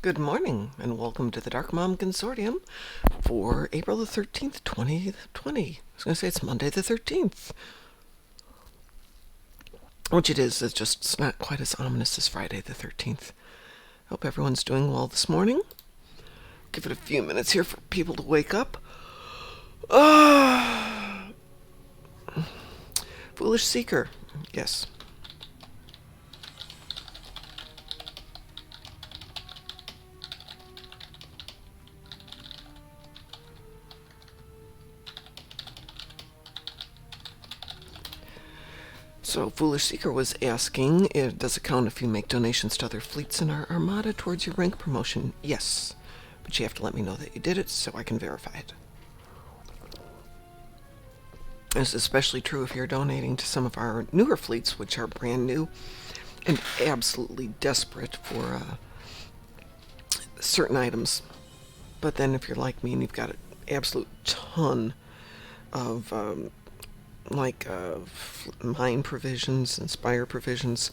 Good morning, and welcome to the Darkmom Consortium for April the 13th, 2020. I was going to say it's Monday the 13th. Which it is, it's not quite as ominous as Friday the 13th. Hope everyone's doing well this morning. Give it a few minutes here for people to wake up. Foolish Seeker, yes. So, Foolish Seeker was asking, does it count if you make donations to other fleets in our armada towards your rank promotion? Yes, but you have to let me know that you did it so I can verify it. This is especially true if you're donating to some of our newer fleets, which are brand new and absolutely desperate for certain items. But then if you're like me and you've got an absolute ton of mine provisions and spire provisions,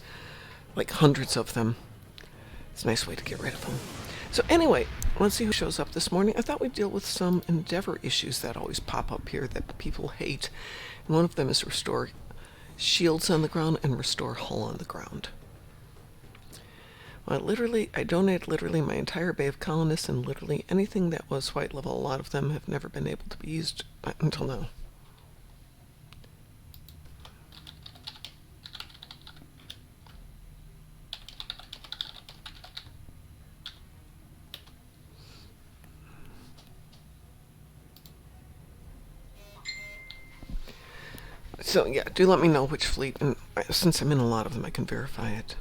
like hundreds of them, it's a nice way to get rid of them. So anyway, let's see who shows up this morning. I thought we'd deal with some Endeavor issues that always pop up here that people hate. And one of them is restore shields on the ground and restore hull on the ground. Well, I donated literally my entire Bay of Colonists, and literally anything that was white level. A lot of them have never been able to be used until now. So yeah, do let me know which fleet, and since I'm in a lot of them, I can verify it.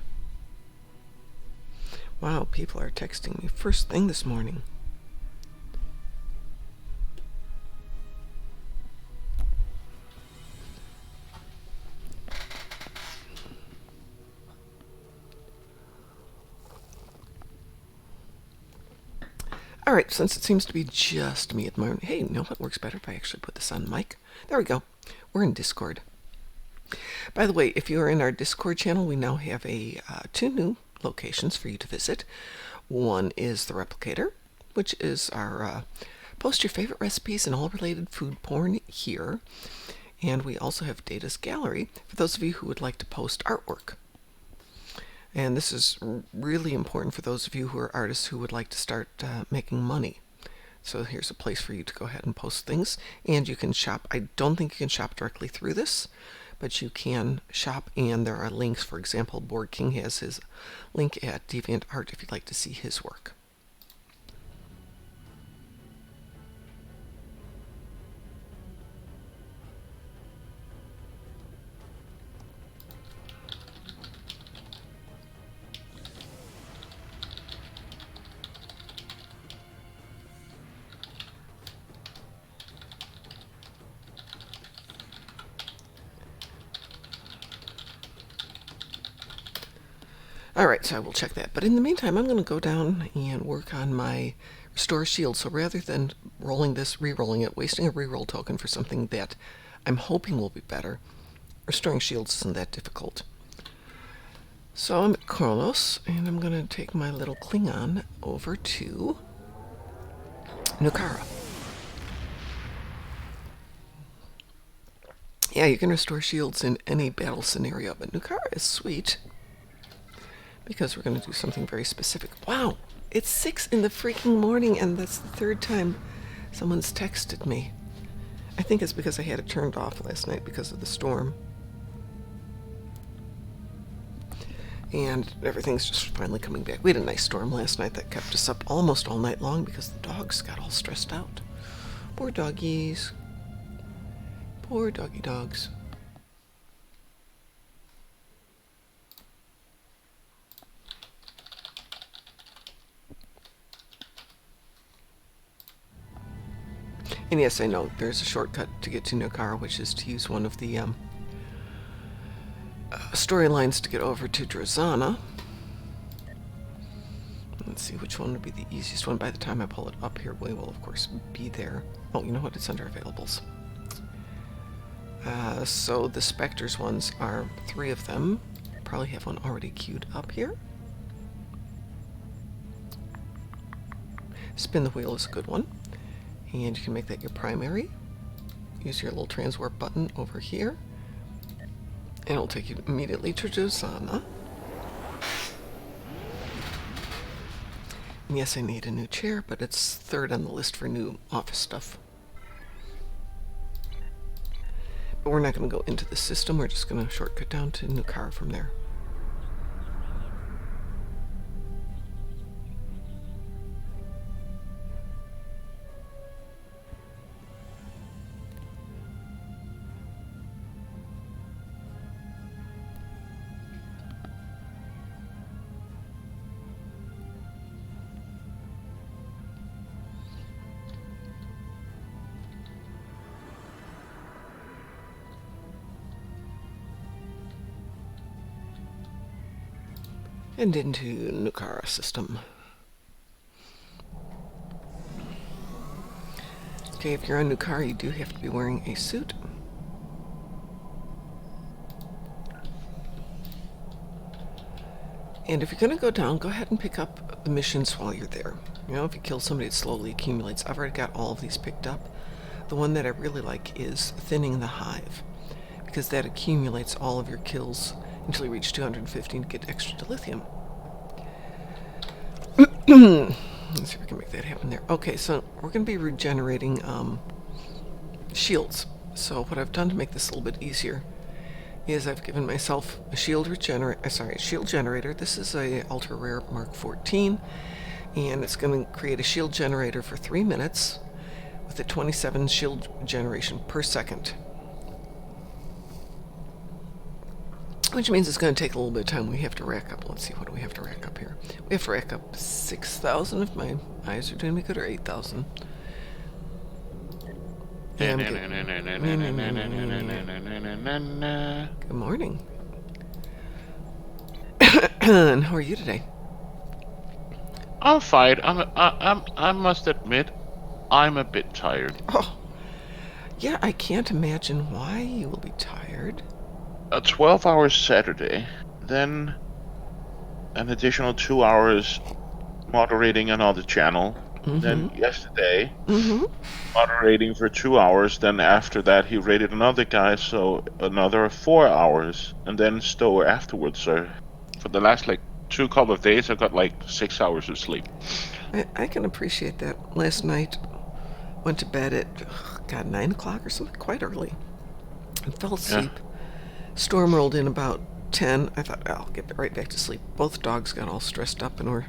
Wow, people are texting me first thing this morning. Alright, since it seems to be just me at the moment, hey, you know what works better if I actually put this on mic? There we go. We're in Discord. By the way, if you are in our Discord channel, we now have two new locations for you to visit. One is the Replicator, which is our post your favorite recipes and all related food porn here. And we also have Data's Gallery for those of you who would like to post artwork. And this is really important for those of you who are artists who would like to start making money. So here's a place for you to go ahead and post things. And you can shop. I don't think you can shop directly through this, but you can shop, and there are links. For example, Board King has his link at DeviantArt if you'd like to see his work. Alright, so I will check that. But in the meantime, I'm going to go down and work on my Restore Shield. So rather than re-rolling it, wasting a re-roll token for something that I'm hoping will be better, restoring shields isn't that difficult. So I'm at Kronos, and I'm going to take my little Klingon over to Nukara. Yeah, you can restore shields in any battle scenario, but Nukara is sweet, because we're going to do something very specific. Wow, it's 6 in the freaking morning, and that's the third time someone's texted me. I think it's because I had it turned off last night because of the storm. And everything's just finally coming back. We had a nice storm last night that kept us up almost all night long because the dogs got all stressed out. Poor doggies. Poor doggy dogs. And yes, I know there's a shortcut to get to Nukara, which is to use one of the storylines to get over to Drazana. Let's see which one would be the easiest one. By the time I pull it up here, we will, of course, be there. Oh, you know what? It's under availables. So the Spectres ones are 3 of them. Probably have one already queued up here. Spin the wheel is a good one. And you can make that your primary. Use your little transwarp button over here. And it'll take you immediately to Josana. And yes, I need a new chair, but it's third on the list for new office stuff. But we're not going to go into the system. We're just going to shortcut down to Nukara from there. And into Nukara system. Okay, if you're on Nukara, you do have to be wearing a suit. And if you're going to go down, go ahead and pick up the missions while you're there. You know, if you kill somebody, it slowly accumulates. I've already got all of these picked up. The one that I really like is Thinning the Hive, because that accumulates all of your kills until you reach 215 to get extra dilithium. Let's see if we can make that happen there. Okay, so we're going to be regenerating shields. So what I've done to make this a little bit easier is I've given myself a shield generator. This is a ultra rare Mark 14, and it's going to create a shield generator for 3 minutes with a 27 shield generation per second. Which means it's going to take a little bit of time. We have to rack up. Let's see, what do we have to rack up here? We have to rack up 6,000 if my eyes are doing me good, or 8,000. Good morning. And how are you today? I'm fine. I must admit, I'm a bit tired. Oh, yeah, I can't imagine why you will be tired. A 12-hour Saturday, then an additional 2 hours moderating another channel. Then yesterday, moderating for 2 hours. Then after that, he raided another guy, so another 4 hours, and then Stowe afterwards. So for the last couple of days, I got 6 hours of sleep. I can appreciate that. Last night, went to bed at 9 o'clock or something, quite early, and fell asleep. Yeah. Storm rolled in about 10. I thought, I'll get right back to sleep. Both dogs got all stressed up and were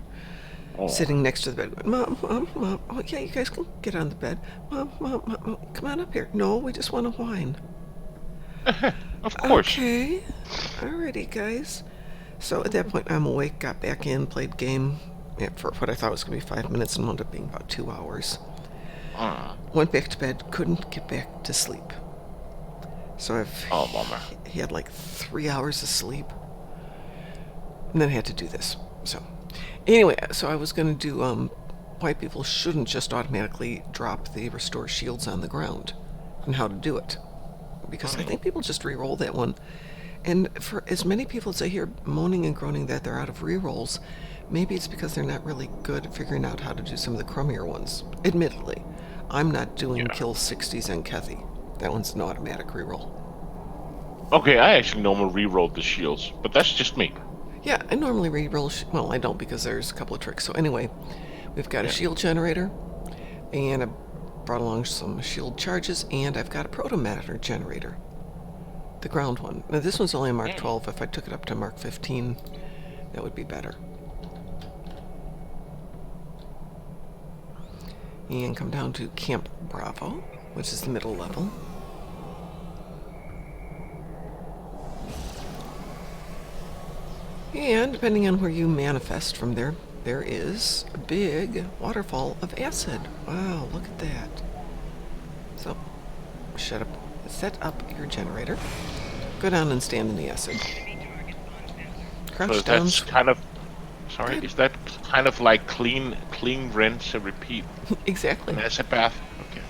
sitting next to the bed going, Mom, Mom, Mom. Oh, yeah, you guys can get on the bed. Mom, Mom, Mom, come on up here. No, we just want to whine. Of course. Okay. Alrighty, guys. So at that point, I'm awake, got back in, played game for what I thought was going to be 5 minutes and wound up being about 2 hours. Went back to bed, couldn't get back to sleep. So he had 3 hours of sleep, and then I had to do this. So anyway, so I was going to do why people shouldn't just automatically drop the restore shields on the ground, and how to do it, because I think people just re-roll that one. And for as many people as I hear moaning and groaning that they're out of re-rolls, maybe it's because they're not really good at figuring out how to do some of the crummier ones. Admittedly, I'm not doing kill 60s and Kethy. That one's an automatic reroll. Okay, I actually normally reroll the shields, but that's just me. Yeah, I normally reroll. Well, I don't, because there's a couple of tricks. So anyway, we've got a shield generator, and I brought along some shield charges, and I've got a proto-matter generator. The ground one. Now this one's only a Mark 12. If I took it up to Mark 15, that would be better. And come down to Camp Bravo, which is the middle level. And depending on where you manifest from there, there is a big waterfall of acid. Wow, look at that. So, set up your generator. Go down and stand in the acid. Crouch down. That's kind of... Sorry, is that kind of like clean, rinse, and repeat? Exactly. An acid bath? Okay.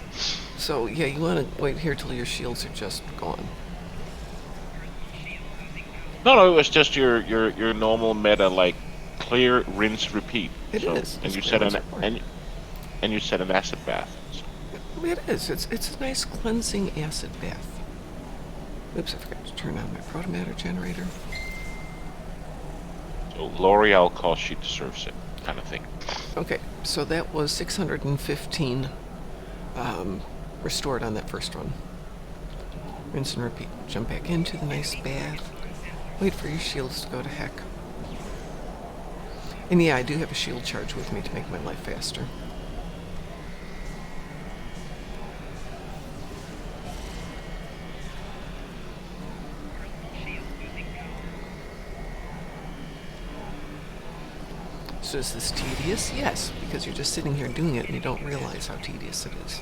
So, yeah, you want to wait here till your shields are just gone. No, it was just your normal meta, clear, rinse, repeat. It is. And you said and you said an acid bath. So. It is. It's a nice cleansing acid bath. Oops, I forgot to turn on my protomatter generator. So L'Oreal calls she deserves it, kind of thing. Okay, so that was 615 restored on that first run. Rinse and repeat. Jump back into the nice bath. Wait for your shields to go to heck. And yeah, I do have a shield charge with me to make my life faster. So is this tedious? Yes, because you're just sitting here doing it and you don't realize how tedious it is.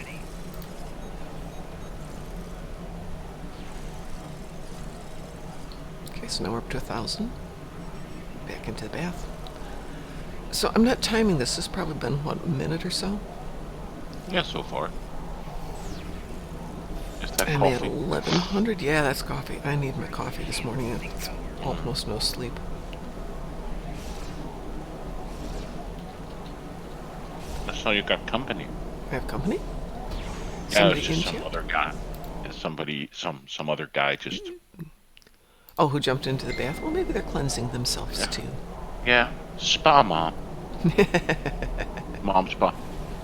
Okay, so now we're up to 1,000. Back into the bath. So I'm not timing this. This has probably been, what, a minute or so? Yeah, so far. Is that I'm coffee? at 1,100. Yeah, that's coffee. I need my coffee this morning. It's almost no sleep. So you got company. I have company? Yeah, Somebody it's just in some here? other guy. It's somebody, some other guy just. Oh, who jumped into the bath? Well, maybe they're cleansing themselves Yeah. too. Yeah, spa mom. Mom spa.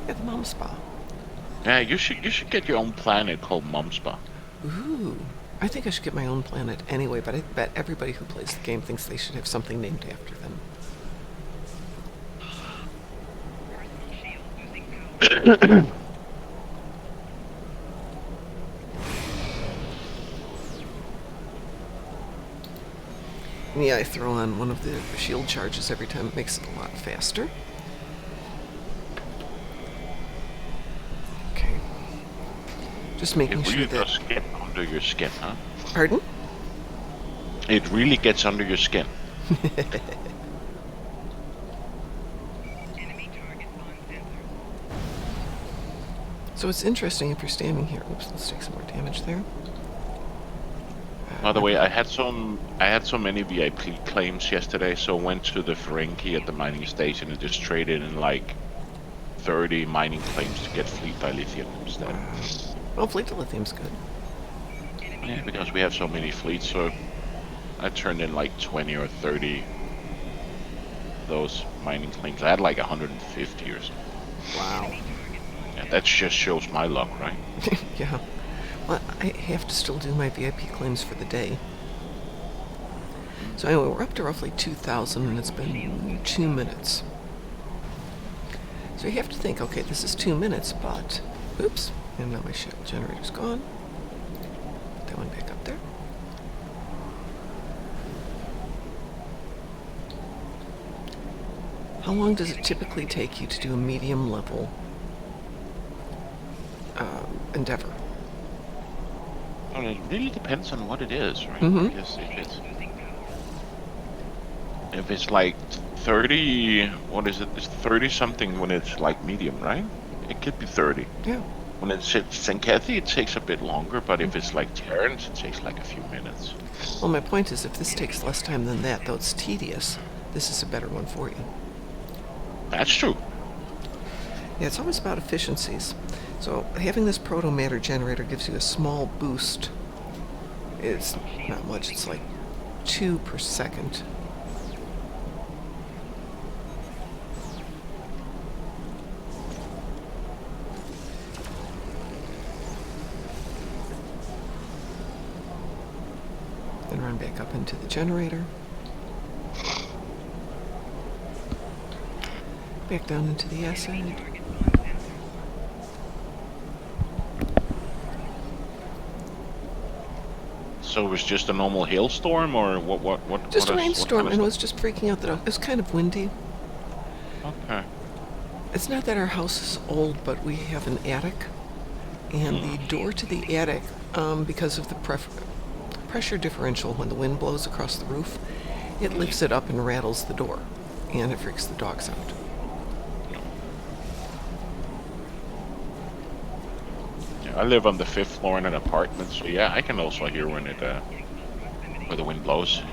Yeah, the mom spa. Yeah, you should get your own planet called Mom Spa. Ooh. I think I should get my own planet anyway, but I bet everybody who plays the game thinks they should have something named after them. Yeah, I throw on one of the shield charges every time. It makes it a lot faster. Okay. Just making It sure really that... does get under your skin, huh? Pardon? It really gets under your skin. So it's interesting if you're standing here. Oops, let's take some more damage there. By the way, I had so many VIP claims yesterday, so I went to the Ferengi at the mining station and just traded in like 30 mining claims to get fleet dilithium instead. Well, fleet dilithium's good. Yeah, because we have so many fleets, so I turned in like 20 or 30 those mining claims. I had like 150 or something. Wow. Yeah, that just shows my luck, right? Yeah. Well, I have to still do my VIP claims for the day. So anyway, we're up to roughly 2,000, and it's been 2 minutes. So you have to think, okay, this is 2 minutes, but... Oops. And now my shield generator's gone. Put that one back up there. How long does it typically take you to do a medium level endeavor? Well, it really depends on what it is, right? Mm-hmm. Because if it's like 30, what is it? It's 30 something when it's like medium, right? It could be 30. Yeah. When it's St. Kathy, it takes a bit longer, but if it's like Terrence, it takes like a few minutes. Well, my point is, if this takes less time than that, though it's tedious, this is a better one for you. That's true. Yeah, it's always about efficiencies. So having this proto-matter generator gives you a small boost. It's not much, it's like 2 per second. Then run back up into the generator. Back down into the acid. So it was just a normal hailstorm, or what? Just a what is- rainstorm, what and kind it of was just freaking out that it was kind of windy. stuff? Okay. It's not that our house is old, but we have an attic, and the door to the attic, because of the pressure differential when the wind blows across the roof, it lifts it up and rattles the door, and it freaks the dogs out. Yeah, I live on the 5th floor in an apartment, so yeah, I can also hear when where the wind blows.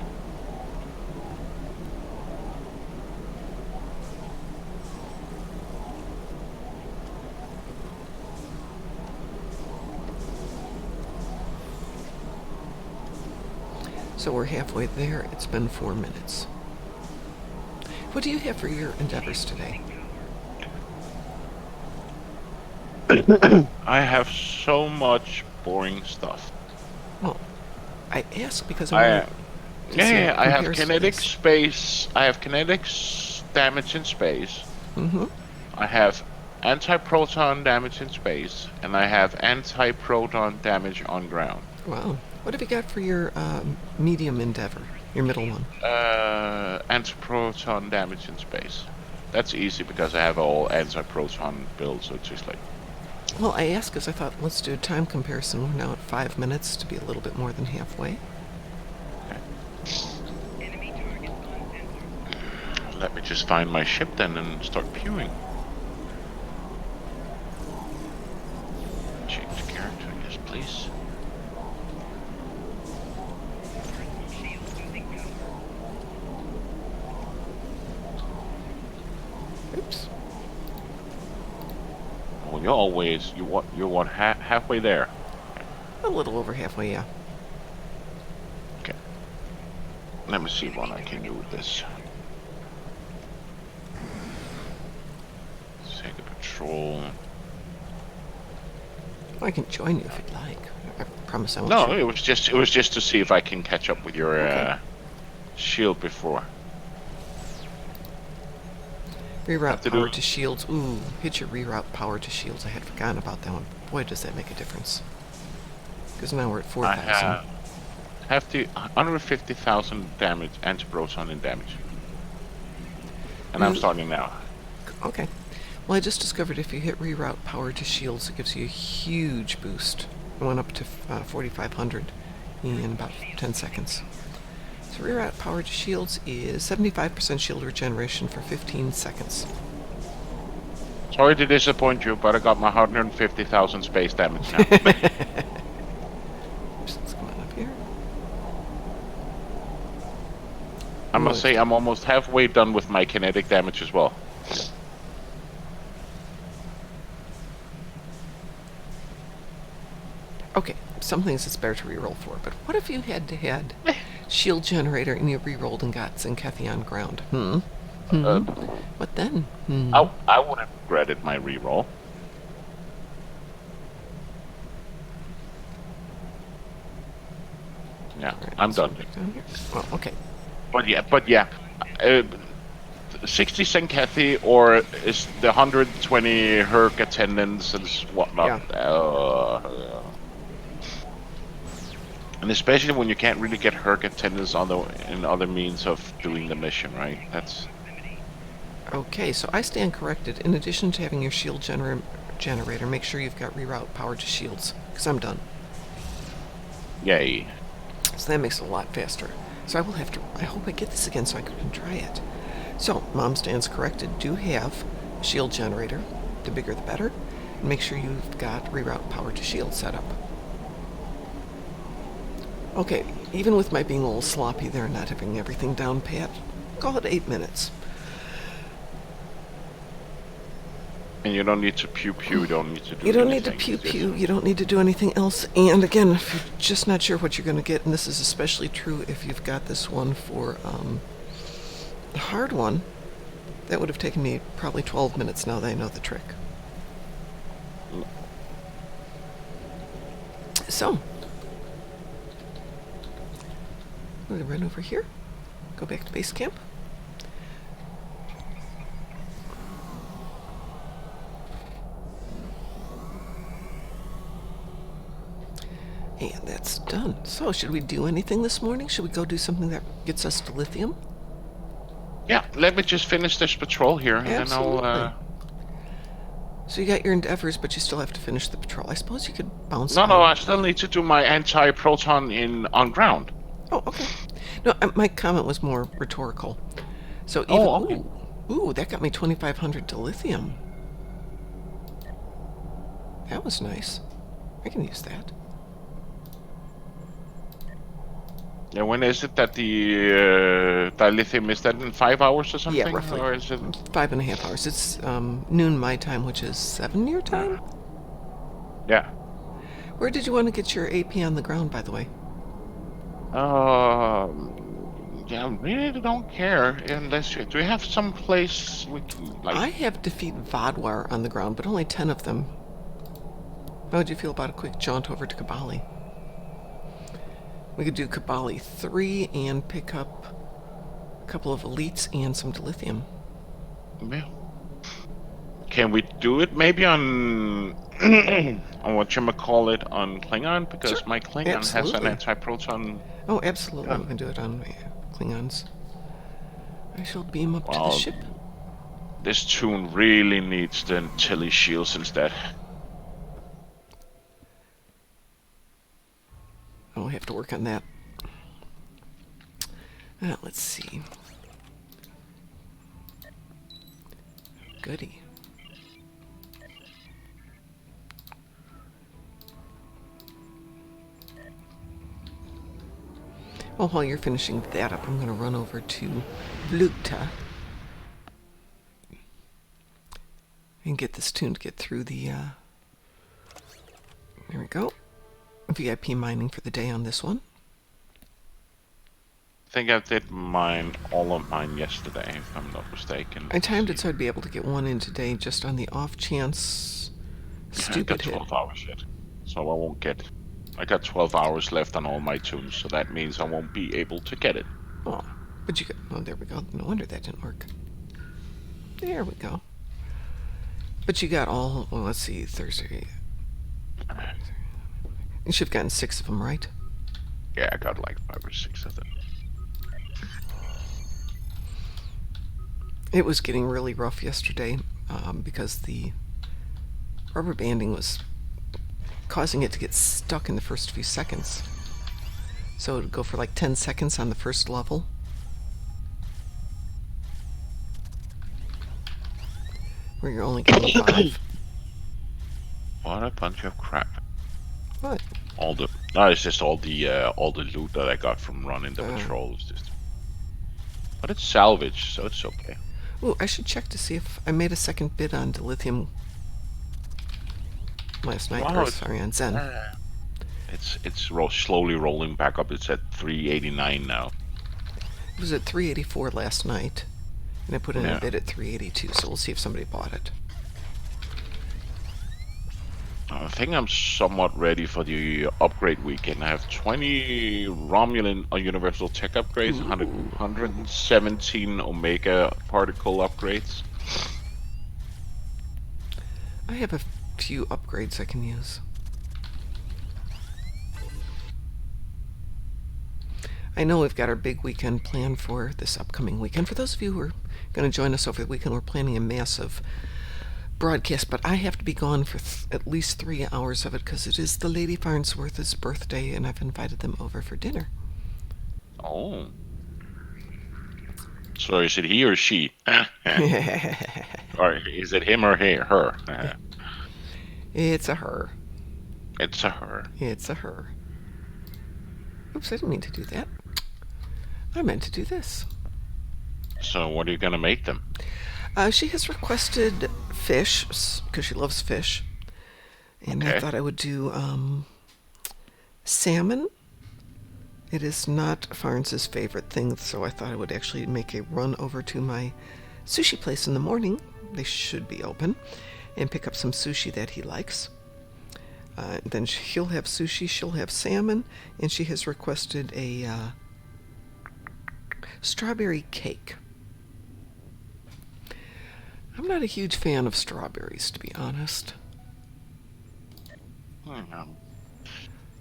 So we're halfway there. It's been 4 minutes. What do you have for your endeavors today? I have so much boring stuff. Well, I ask because I want to see how it I have compares to kinetic this. space. I have kinetic damage in space. I have anti-proton damage in space, and I have anti-proton damage on ground. Wow. What have you got for your medium endeavor? Your middle one? Anti-proton damage in space. That's easy because I have all anti-proton builds, so it's just like... Well, I asked because I thought, let's do a time comparison. We're now at 5 minutes to be a little bit more than halfway. Let me just find my ship then and start queuing. Change character, yes please. Oops. Well, you're what halfway there. A little over halfway, yeah. Okay. Let me see what I can do with this. Take a patrol. I can join you if you'd like. I promise I won't. No, it was just to see if I can catch up with your Okay. shield before. Reroute power to shields. Ooh, hit your reroute power to shields. I had forgotten about that one. Boy, does that make a difference. Because now we're at 4,000. I have the 150,000 damage, anti-proton in damage. And I'm starting now. Okay. Well, I just discovered if you hit reroute power to shields, it gives you a huge boost. It went up to 4,500 in about 10 seconds. So reroute power to shields is 75% shield regeneration for 15 seconds. Sorry to disappoint you, but I got my 150,000 space damage now. Let's come on up here. I must say I'm almost halfway done with my kinetic damage as well. Okay, some things it's better to reroll for, but what if you had shield generator and you rerolled and got Zenkethi on ground? What then? I would have regretted my reroll. Yeah, Right, I'm done. Down here. Well, okay. But yeah, 60 Zenkethi or is the 120 Herc attendance and whatnot. Yeah. And especially when you can't really get Herc attendance in other means of doing the mission, right? That's... Okay, so I stand corrected. In addition to having your shield generator, make sure you've got reroute power to shields, because I'm done. Yay. So that makes it a lot faster. So I hope I get this again so I can try it. So, Mom stands corrected. Do have shield generator. The bigger the better. And make sure you've got reroute power to shield set up. Okay, even with my being a little sloppy there and not having everything down pat, call it 8 minutes. And you don't need to pew-pew, you don't need to do You don't need anything. to pew-pew, you don't need to do anything else. And again, if you're just not sure what you're going to get, and this is especially true if you've got this one for the hard one, that would have taken me probably 12 minutes now that I know the trick. So, I'm going to run over here, go back to base camp. And that's done. So, should we do anything this morning? Should we go do something that gets us to lithium? Yeah, let me just finish this patrol here, and Absolutely. then I'll... So you got your endeavors, but you still have to finish the patrol. I suppose you could bounce No, out. I still need to do my anti-proton on ground. Oh, okay. No, my comment was more rhetorical. So even... okay. Ooh, that got me 2,500 to lithium. That was nice. I can use that. Yeah, when is it that the dilithium, is that in 5 hours or something? Yeah, roughly. Or is it... 5.5 hours. It's noon my time, which is 7 your time? Yeah. Where did you want to get your AP on the ground, by the way? Yeah, I really don't care unless you, do we have some place we can like. I have defeat Vodwar on the ground, but only 10 of them. How would you feel about a quick jaunt over to Kabali? We could do Kabali 3 and pick up a couple of elites and some dilithium. Yeah. Can we do it maybe on on what you call it on Klingon? Sure. Because my Klingon has an Absolutely. anti-proton Oh, absolutely. We gun. can do it on Klingons. I shall beam up to the Well, ship. this tune really needs the Tilly shields instead. I'll have to work on that. Let's see. Goody. Well, while you're finishing that up, I'm going to run over to Blukta and get this tune to get through the, there we go. VIP mining for the day on this one. I think I did all of mine yesterday, if I'm not mistaken. I timed it so I'd be able to get one in today just on the off chance I got stupid hit. 12 hours yet, so I won't get. I got 12 hours left on all my tunes, so that means I won't be able to get it. Oh, but you got, oh, there we go. No wonder that didn't work. There we go. But you got all, well, let's see, Thursday. You should have gotten 6 of them, right? Yeah, I got like 5 or 6 of them. It was getting really rough yesterday because the rubber banding was causing it to get stuck in the first few seconds. So it would go for like 10 seconds on the first level. Where you're only getting 5. What a bunch of crap. What? No, it's just all the loot that I got from running the patrols. But it's salvage, so it's okay. Ooh, I should check to see if I made a second bid on dilithium last night. Wow, Sorry, on Zen. It's slowly rolling back up. It's at 389 now. It was at 384 last night, and I put in Yeah. a bid at 382. So we'll see if somebody bought it. I think I'm somewhat ready for the upgrade weekend. I have 20 Romulan Universal Tech upgrades, 117 Omega particle upgrades. I have a few upgrades I can use. I know we've got our big weekend planned for this upcoming weekend. For those of you who are going to join us over the weekend, we're planning a massive broadcast, but I have to be gone for at least 3 hours of it because it is the Lady Farnsworth's birthday, and I've invited them over for dinner. Oh. So is it he or she? Or is it him or her? It's a her. It's a her. It's a her. Oops, I didn't mean to do that. I meant to do this. So what are you going to make them? She has requested fish, because she loves fish. And Okay. I thought I would do salmon. It is not Farns's favorite thing, so I thought I would actually make a run over to my sushi place in the morning. They should be open. And pick up some sushi that he likes. Then he'll have sushi, she'll have salmon, and she has requested a strawberry cake. I'm not a huge fan of strawberries, to be honest.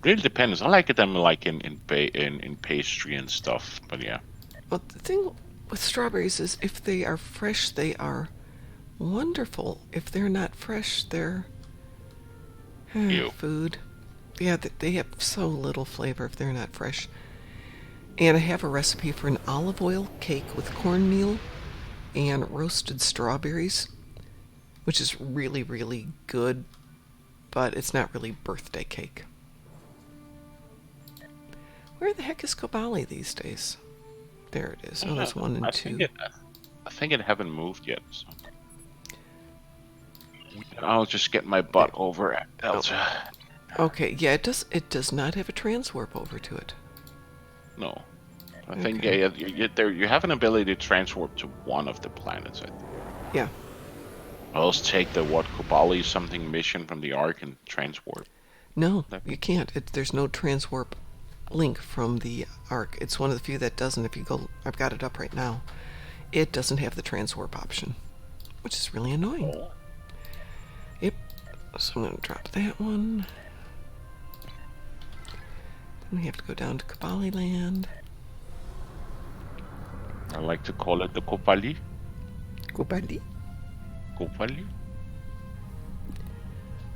Really depends. I like them like in pastry and stuff, but yeah. Well, the thing with strawberries is if they are fresh, they are wonderful. If they're not fresh, they're Ew. food. Yeah, they have so little flavor if they're not fresh. And I have a recipe for an olive oil cake with cornmeal and roasted strawberries, which is really, really good, but it's not really birthday cake. Where the heck is Kobali these days? There it is. Oh, there's 1 and 2. I think it haven't moved yet. So. I'll just get my butt over at Delta. Okay, yeah, it does not have a transwarp over to it. No. I Okay. think you have an ability to transport to one of the planets, I think. Yeah. I'll just take the Kobali something mission from the Ark and transport. No, you can't. There's no transwarp link from the Ark. It's one of the few that doesn't. If you go, I've got it up right now. It doesn't have the transwarp option, which is really annoying. Oh. Yep. So I'm going to drop that one. Then we have to go down to Kabali Land. I like to call it the Kopali. Kabali. Kopali?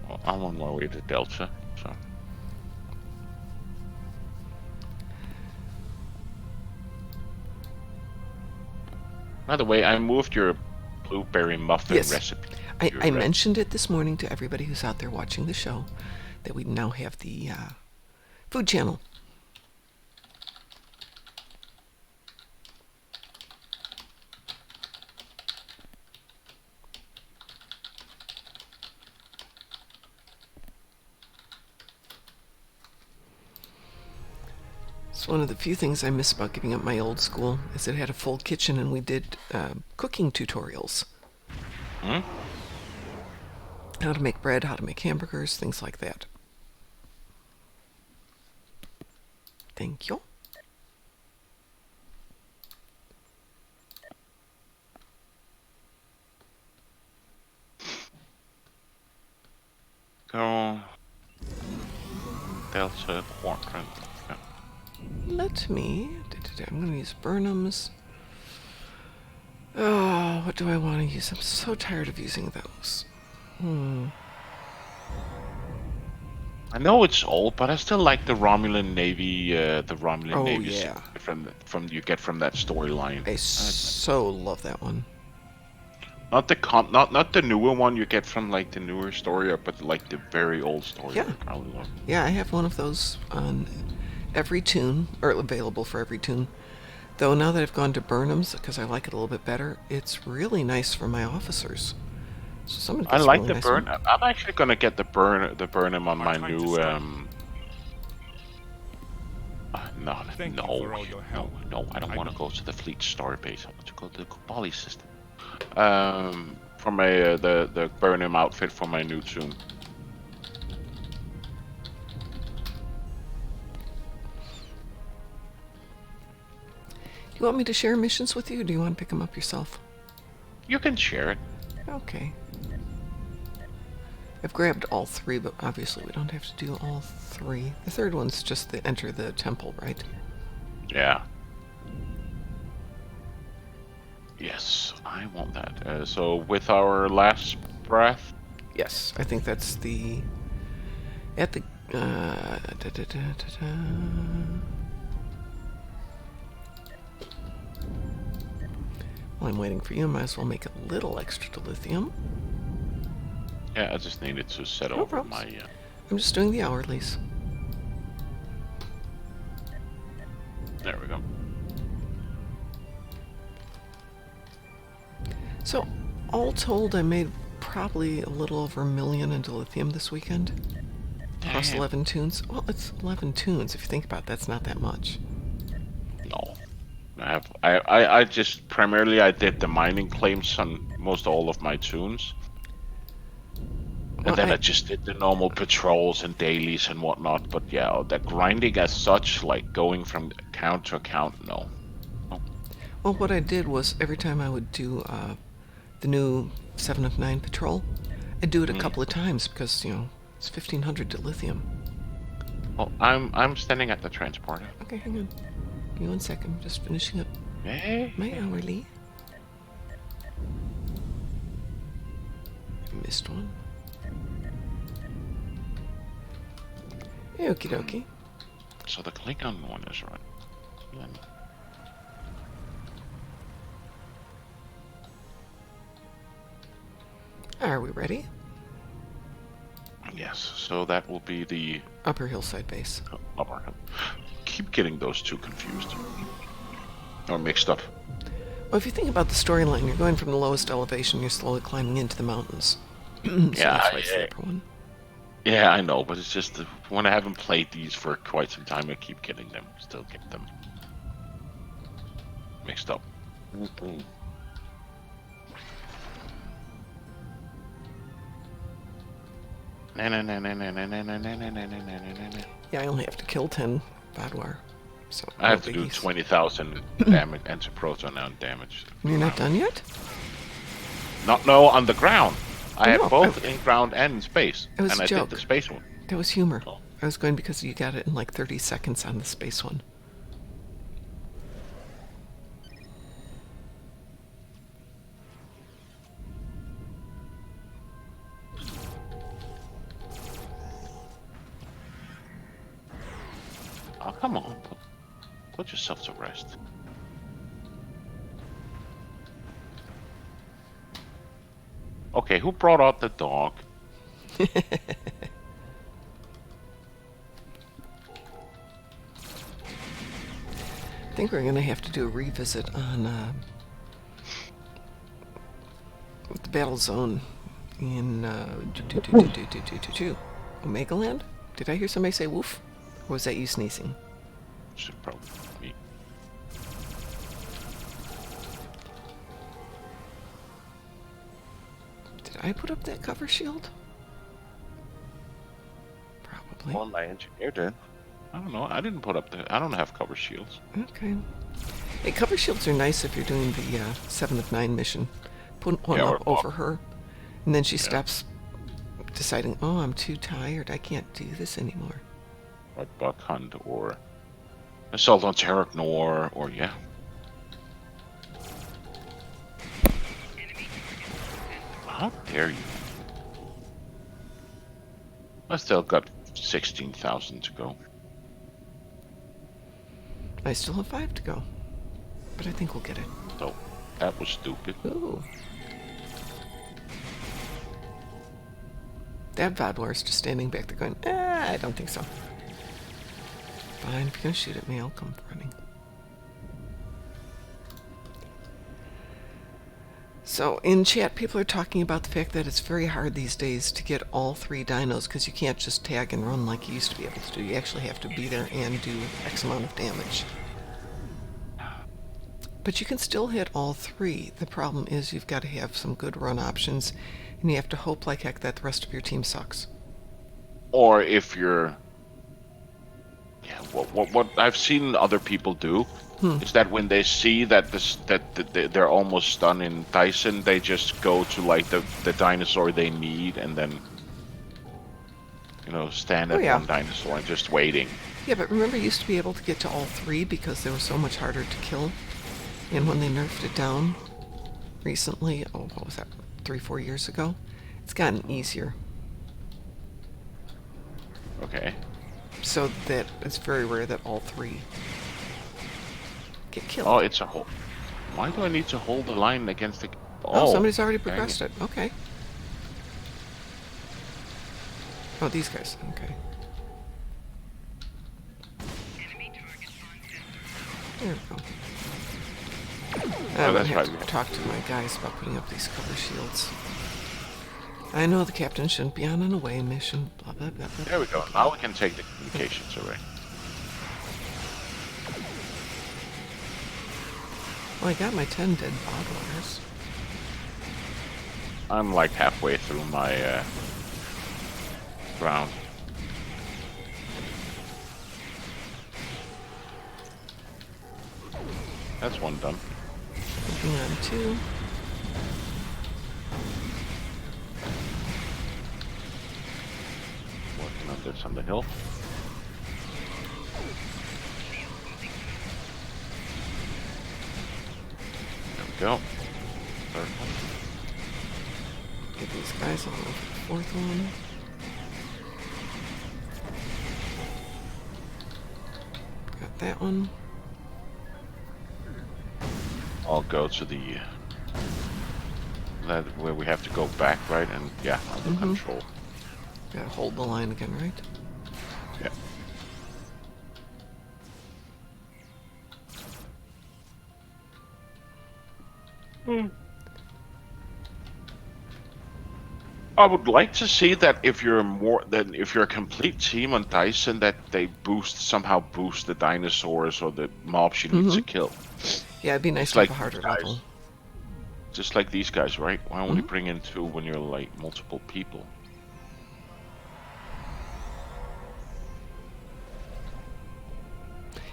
Well, I'm on my way to Delta, so. By the way, I moved your blueberry muffin recipe. I mentioned it this morning to everybody who's out there watching the show that we now have the food channel. It's one of the few things I miss about giving up my old school is it had a full kitchen and we did cooking tutorials. Hmm? How to make bread, how to make hamburgers, things like that. Thank you. Go. Delta quadrant. Yeah. Let me. I'm going to use Burnhams. Oh, what do I want to use? I'm so tired of using those. I know it's old, but I still like the Romulan Navy. The Romulan Navy yeah. from you get from that storyline. I so love that one. Not the newer one you get from like the newer story, but like the very old story. Yeah. I probably love. Yeah, I have one of those on every tune, or available for every tune. Though now that I've gone to Burnham's, because I like it a little bit better, it's really nice for my officers. So someone gets I like really the nice burn. one. I'm actually gonna get the Burnham on my new. No, I don't want to go to the Fleet Starbase. I want to go to the Kobali system. For my the Burnham outfit for my new tune. Do you want me to share missions with you, or do you want to pick them up yourself? You can share it. Okay. I've grabbed all three, but obviously we don't have to do all three. The third one's just the enter the temple, right? Yeah. Yes, I want that. So with our last breath. Yes, I think that's the... At the... While I'm waiting for you, I might as well make a little extra to lithium. Yeah, I just needed to set No over problems. my... I'm just doing the hourlies. There we go. So, all told, I made probably a little over $1 million into lithium this weekend. Across 11 tunes. Well, it's 11 tunes. If you think about it, that's not that much. No. I just primarily I did the mining claims on most all of my tunes. And then I just did the normal patrols and dailies and whatnot. But yeah, the grinding as such, like going from account to account, no. Well, what I did was every time I would do the new 7 of 9 patrol, I'd do it a couple of times because, you know, it's 1,500 to lithium. Well, I'm standing at the transporter. Okay, hang on. Give me 1 second. I'm just finishing up my hourly. Missed one. Okie dokie. So the Klingon one is right. Yeah. Are we ready? Yes, so that will be the Upper Hillside Base. upper. Keep getting those two confused. Or mixed up. Well, if you think about the storyline, you're going from the lowest elevation, you're slowly climbing into the mountains. So that's why it's the upper one. Yeah, I know, but it's just when I haven't played these for quite some time, I keep getting them. Still get them. mixed up. Mm-mm. Yeah, I only have to kill 10 Vadwar. So I no have to do biggies. 20,000 damage anti-proton now damage. You're not done yet? No, on the ground. I Oh, have no, both in ground and in space. It was And a I did joke. the space one. That was humor. Oh. I was going because you got it in like 30 seconds on the space one. Oh, come on. Put yourself to rest. Okay, who brought out the dog? I think we're going to have to do a revisit on the battle zone in Omega Land. Did I hear somebody say woof? Or was that you sneezing? Should probably be. Did I put up that cover shield? Probably. Well, my engineer did. I don't know. I didn't put up the. I don't have cover shields. Okay. Hey, cover shields are nice if you're doing the 7 of 9 mission. Put one up over her, and then she stops deciding, oh, I'm too tired. I can't do this anymore. Or Buck Hunt, or Assault on Terracnor, or yeah. How dare you? I still got 16,000 to go. I still have 5 to go, but I think we'll get it. So that was stupid. Ooh. That Vadwar is just standing back there going, I don't think so. Fine, if you're going to shoot at me, I'll come running. So, in chat, people are talking about the fact that it's very hard these days to get all 3 dinos because you can't just tag and run like you used to be able to do. You actually have to be there and do X amount of damage. But you can still hit all 3. The problem is you've got to have some good run options, and you have to hope like heck that the rest of your team sucks. Or if you're... Yeah, what I've seen other people do is that when they see that they're almost done in Tyson, they just go to like the dinosaur they need and then, you know, stand at one dinosaur and just waiting. Yeah, but remember you used to be able to get to all 3 because they were so much harder to kill. And when they nerfed it down recently, what was that, 3-4 years ago? It's gotten easier. Okay. So that it's very rare that all 3 get killed. Oh, it's a hold. Why do I need to hold the line against the... Oh, somebody's already progressed it. Okay. Oh, these guys. Okay. There we go. I'm going to have to talk to my guys about putting up these cover shields. I know the captain shouldn't be on an away mission. Blah, blah, blah, blah. There we go. Now we can take the communications away. Well, I got my 10 dead Vadwars. I'm like halfway through my round. That's one done. Working on 2. Working on this on the hill. There we go. Third one. Get these guys on the 4th one. Got that one. I'll go to the that where we have to go back, right? And yeah, under control. Gotta hold the line again, right? Yeah. I would like to see that if you're a complete team on Dyson, that they somehow boost the dinosaurs or the mobs you need to kill. Yeah, it'd be nice Just to have like a these harder guys. level. Just like these guys, right? Why only bring in 2 when you're like multiple people?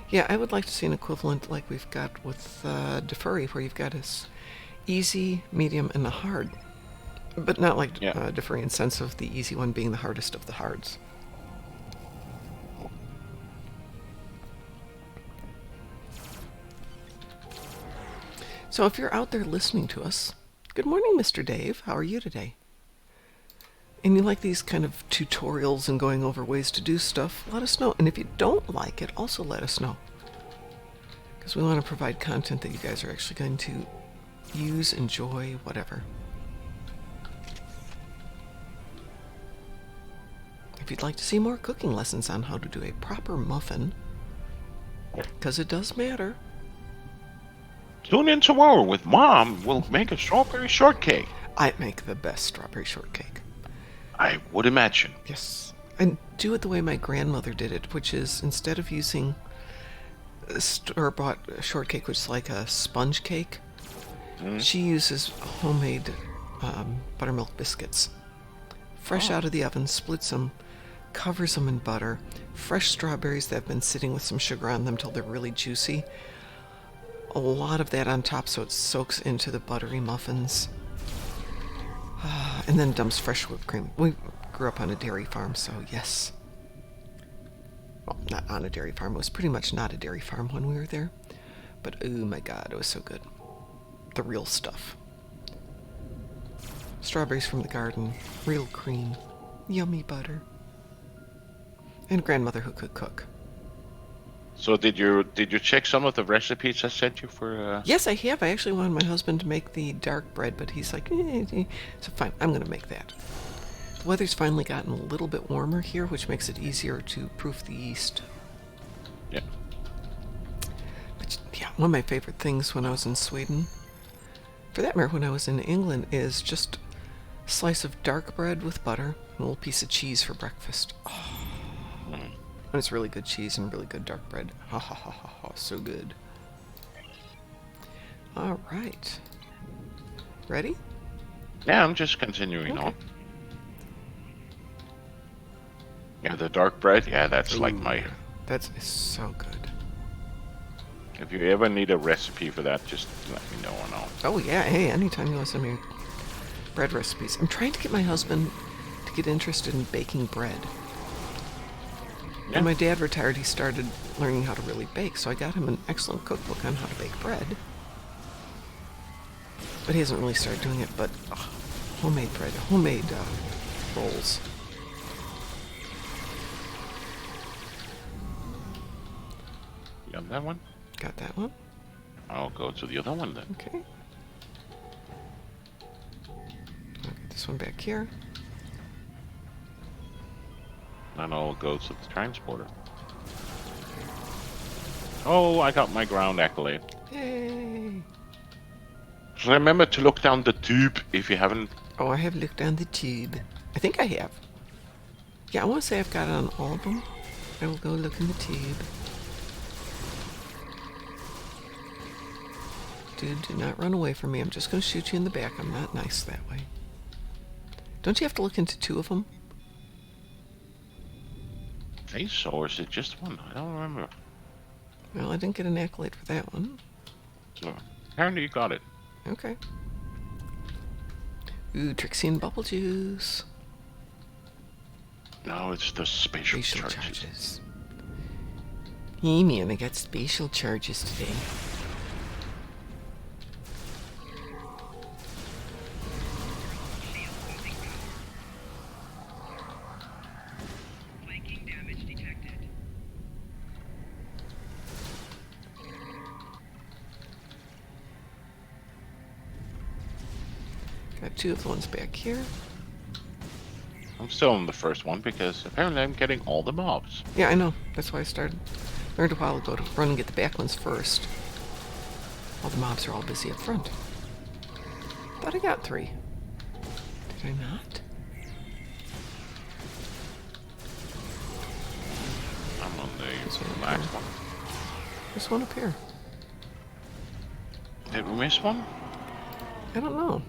Yeah, I would like to see an equivalent like we've got with Defurry, where you've got this easy, medium, and the hard. But not like Defurry in sense of the easy one being the hardest of the hards. So if you're out there listening to us, good morning, Mr. Dave. How are you today? And you like these kind of tutorials and going over ways to do stuff, let us know. And if you don't like it, also let us know. Because we want to provide content that you guys are actually going to use, enjoy, whatever. If you'd like to see more cooking lessons on how to do a proper muffin, because it does matter. Tune in tomorrow with Mom. We'll make a strawberry shortcake. I make the best strawberry shortcake. I would imagine. Yes. And do it the way my grandmother did it, which is instead of using a store-bought shortcake, which is like a sponge cake, she uses homemade buttermilk biscuits. Fresh out of the oven, splits them, covers them in butter, fresh strawberries that have been sitting with some sugar on them till they're really juicy. A lot of that on top so it soaks into the buttery muffins. And then dumps fresh whipped cream. We grew up on a dairy farm, so yes. Well, not on a dairy farm. It was pretty much not a dairy farm when we were there. But oh my god, it was so good. The real stuff. Strawberries from the garden, real cream, yummy butter. And grandmother who could cook. So did you check some of the recipes I sent you for? Yes, I have. I actually wanted my husband to make the dark bread, but he's like, so fine, I'm going to make that. The weather's finally gotten a little bit warmer here, which makes it easier to proof the yeast. Yeah. But yeah, one of my favorite things when I was in Sweden, for that matter, when I was in England, is just a slice of dark bread with butter, and a little piece of cheese for breakfast. Oh. And it's really good cheese and really good dark bread. Ha ha ha ha ha, so good. All right. Ready? Yeah, I'm just continuing on. Yeah, the dark bread, yeah, that's like my... That's so good. If you ever need a recipe for that, just let me know and I'll... Oh yeah, hey, anytime you want some of your bread recipes. I'm trying to get my husband to get interested in baking bread. Yeah. When my dad retired, he started learning how to really bake, so I got him an excellent cookbook on how to bake bread. But he hasn't really started doing it, but homemade bread, homemade rolls. You got that one? Got that one? I'll go to the other one then. Okay. I'll get this one back here. And I'll go to the transporter. Oh, I got my ground accolade. Yay! Remember to look down the tube if you haven't. Oh, I have looked down the tube. I think I have. Yeah, I want to say I've got it on all of them. I will go look in the tube. Dude, do not run away from me. I'm just going to shoot you in the back. I'm not nice that way. Don't you have to look into 2 of them? I think so, or is it just one? I don't remember. Well, I didn't get an accolade for that one. So, apparently you got it. Okay. Ooh, Trixie and Bubble Juice. No, it's the spatial charges. Charges. Hey man, I got spatial charges today. Got 2 of the ones back here. I'm still on the first one because apparently I'm getting all the mobs. Yeah, I know. That's why I started. Learned a while ago to run and get the back ones first. All the mobs are all busy up front. Thought I got 3. Did I not? Last one. There's one up here. Did we miss one? I don't know.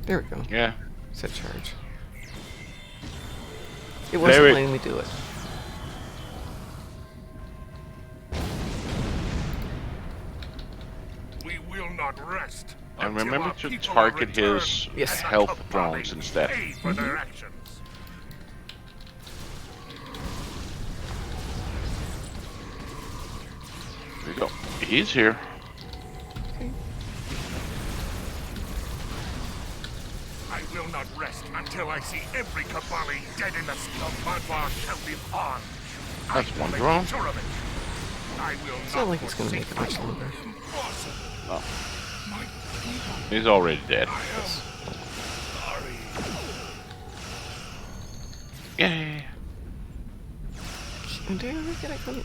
There we go. Yeah. Set charge. It wasn't letting me do it. We will not rest. And remember to target his health drones instead. For their actions. There we go. He's here. Okay. I will not rest until I see every Kabali dead in the Madvar shall live on. That's one drone. Sure of it. I will It's not like it's going to make it much longer. No. He's already dead. Yay. And there we get a gun to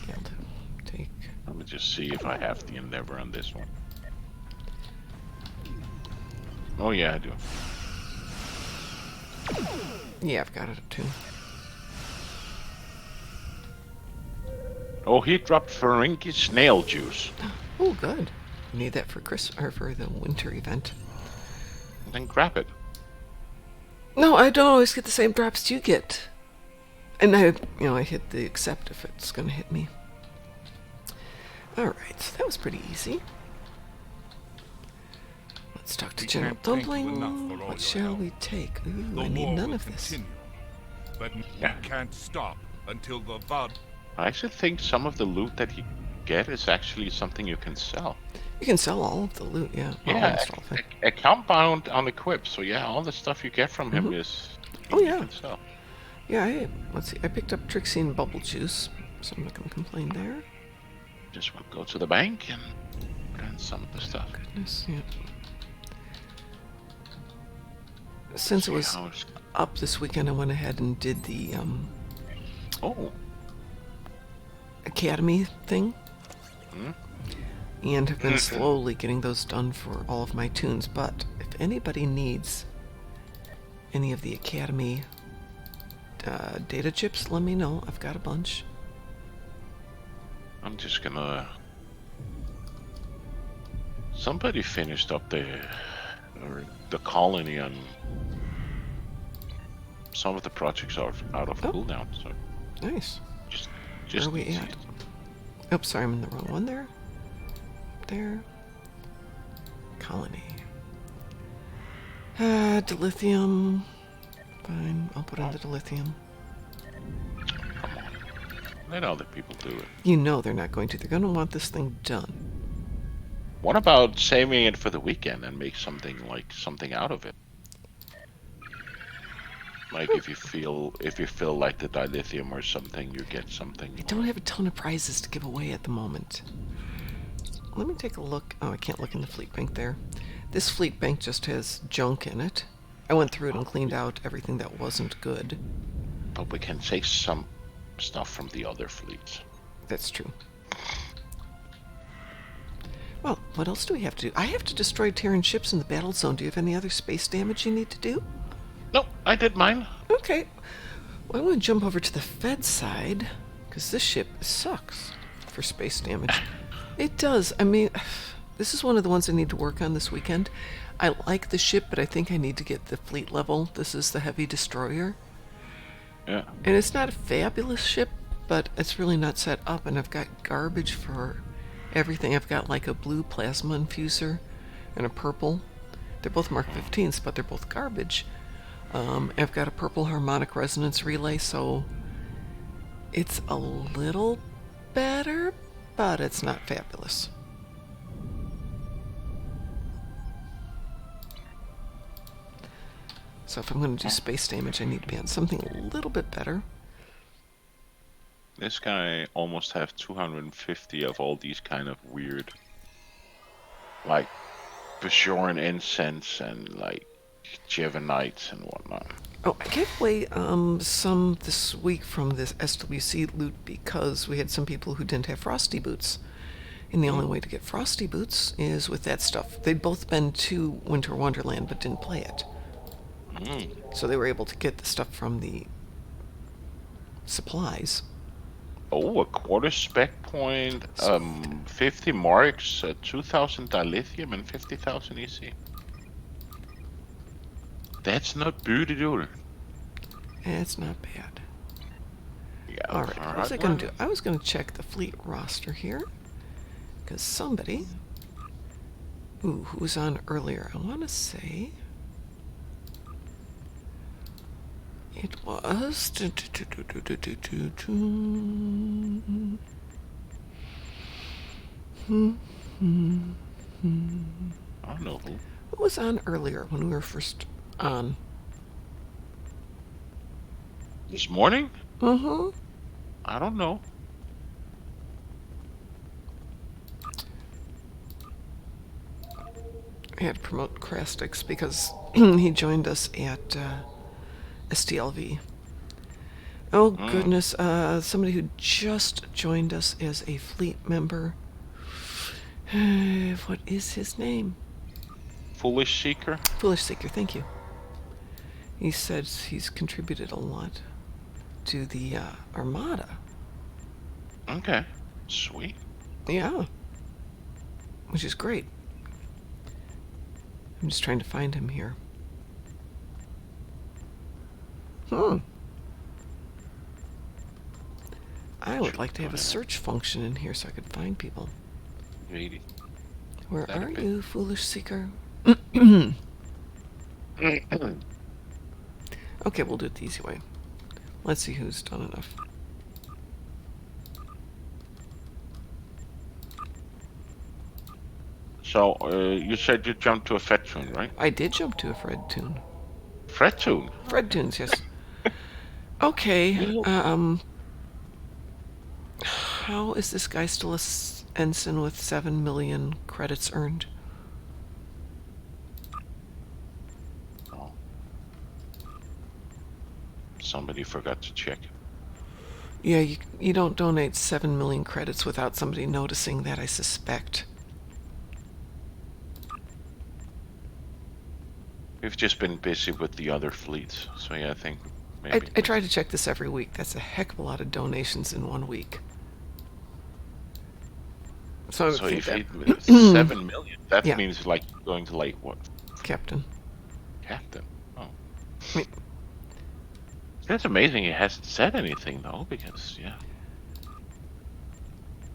take. Let me just see if I have the Endeavor on this one. Oh yeah, I do. Yeah, I've got it too. Oh, he dropped Ferengi snail juice. Oh, good. Need that for or for the winter event. Then grab it. No, I don't always get the same drops you get. And I hit the accept if it's going to hit me. Alright, so that was pretty easy. Let's talk to General Dumpling. What shall we take? Ooh, I need none of this. But we can't stop until the Vad. I actually think some of the loot that you get is actually something you can sell. You can sell all of the loot, yeah. Yeah, account bound on equip, so yeah, all the stuff you get from him is you can sell. Yeah, let's see. I picked up Trixie and Bubble Juice, so I'm not going to complain there. Just want to go to the bank and put in some of the stuff. Goodness, yeah. Since it was up this weekend, I went ahead and did the Academy thing. And have been slowly getting those done for all of my tunes. But if anybody needs any of the Academy data chips, let me know. I've got a bunch. I'm just gonna... Somebody finished up the colony, and some of the projects are out of cooldown. So nice. Just where are we at? Oh, sorry, I'm in the wrong one there. There. Colony. Dilithium. Fine, I'll put in the dilithium. Come on. Let other people do it. You know they're not going to. They're going to want this thing done. What about saving it for the weekend and make something out of it? Like if you feel like the dilithium or something, you get something. I don't have a ton of prizes to give away at the moment. Let me take a look. Oh, I can't look in the fleet bank there. This fleet bank just has junk in it. I went through it and cleaned out everything that wasn't good. But we can take some stuff from the other fleets. That's true. Well, what else do we have to do? I have to destroy Terran ships in the battle zone. Do you have any other space damage you need to do? No, I did mine. Okay. Well, I'm going to jump over to the Fed side, because this ship sucks for space damage. It does. I mean, this is one of the ones I need to work on this weekend. I like the ship, but I think I need to get the fleet level. This is the heavy destroyer. Yeah. And it's not a fabulous ship, but it's really not set up, and I've got garbage for everything. I've got like a blue plasma infuser and a purple. They're both Mark 15s, but they're both garbage. I've got a purple harmonic resonance relay, so it's a little better, but it's not fabulous. So if I'm going to do space damage, I need to be on something a little bit better. This guy almost have 250 of all these kind of weird, like Bashoran incense and like Jevanites and whatnot. Oh, I gave away some this week from this SWC loot because we had some people who didn't have frosty boots. And the only way to get frosty boots is with that stuff. They'd both been to Winter Wonderland but didn't play it. So they were able to get the stuff from the supplies. Oh, a quarter spec point, Sweet. 50 marks, 2,000 dilithium, and 50,000 EC. That's not beautiful. It's not bad. Yeah, All right, what was I going to do? I was going to check the fleet roster here. Because somebody... Ooh, who was on earlier? I want to say... It was... I don't know who. Who was on earlier when we were first on? This morning? Uh-huh. I don't know. I had to promote Crastix because he joined us at STLV. Oh, goodness. Somebody who just joined us as a fleet member. What is his name? Foolish Seeker? Foolish Seeker, thank you. He says he's contributed a lot to the Armada. Okay. Sweet. Yeah. Which is great. I'm just trying to find him here. I would like to have a search function in here so I could find people. Really? Where are you, Foolish Seeker? Okay, we'll do it the easy way. Let's see who's done enough. So, you said you jumped to a Fred tune, right? I did jump to a Fred tune. Fred tune? Fred tunes, yes. Okay, how is this guy still a ensign with 7 million credits earned? Oh. Somebody forgot to check. Yeah, you don't donate 7 million credits without somebody noticing that, I suspect. We've just been busy with the other fleets, so yeah, I think maybe. I try to check this every week. That's a heck of a lot of donations in 1 week. So if it 7 million, that Yeah. means like going to like what? Captain. Captain. Oh. I mean, That's amazing he hasn't said anything though, because yeah.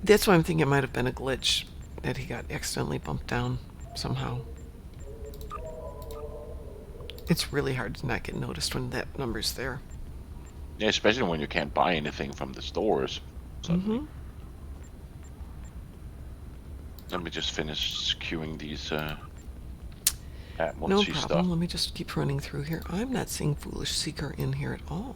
that's why I'm thinking it might have been a glitch that he got accidentally bumped down somehow. It's really hard to not get noticed when that number's there. Yeah, especially when you can't buy anything from the stores. Suddenly. Let me just finish queuing these No problem. stuff. Let me just keep running through here. I'm not seeing Foolish Seeker in here at all.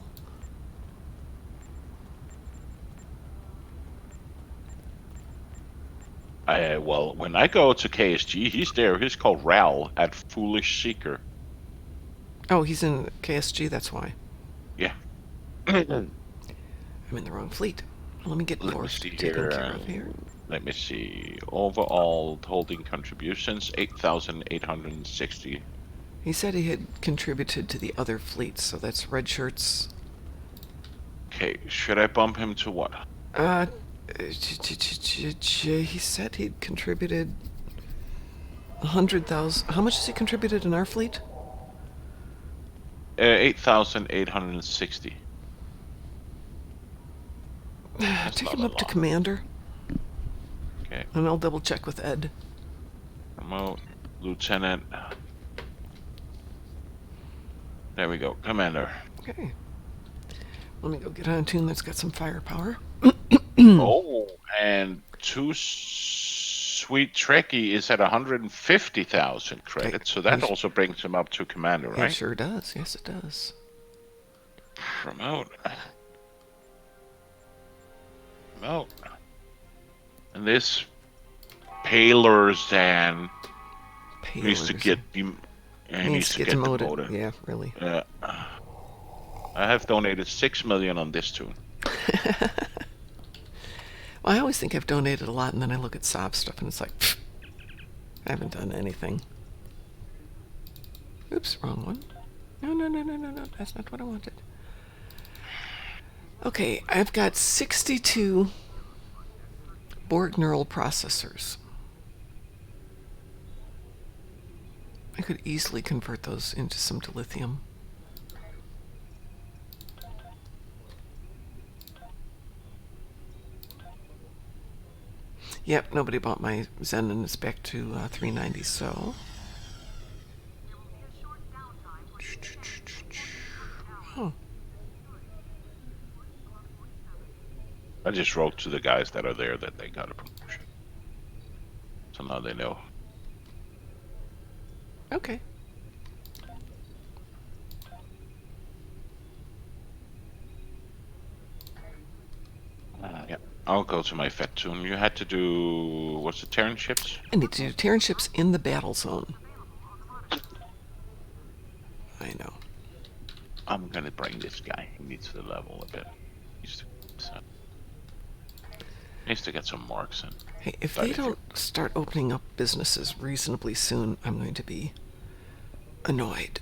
Well, when I go to KSG, he's there. He's called Ral at Foolish Seeker. Oh, he's in KSG, that's why. Yeah. I'm in the wrong fleet. Let me get North taken care of here. Let me see. Overall holding contributions, 8,860. He said he had contributed to the other fleets, so that's red shirts. Okay, should I bump him to what? He said he'd contributed 100,000. How much has he contributed in our fleet? 8,860. Take him up to Commander. Okay. And I'll double check with Ed. Remote, Lieutenant. There we go, Commander. Okay. Let me go get on a tune that's got some firepower. Oh, and Too Sweet Trekkie is at 150,000 credits, so that also brings him up to Commander, right? It sure does. Yes, it does. Promote. Promote. And this Paler Zan needs to get demoted. Yeah, really. I have donated 6 million on this tune. Well, I always think I've donated a lot, and then I look at Sob stuff, and it's like, pfft, I haven't done anything. Oops, wrong one. No, that's not what I wanted. Okay, I've got 62 Borg neural processors. I could easily convert those into some dilithium. Yep, nobody bought my Zen and it's back to 390, so... Oh, I just wrote to the guys that are there that they got a promotion. So now they know. okay. Yeah. I'll go to my vet tomb. You had to do... What's the Terran ships? I need to do Terran ships in the battle zone. I know. I'm gonna bring this guy. He needs to level a bit. Needs to get some marks in. Hey, if they don't start opening up businesses reasonably soon, I'm going to be annoyed.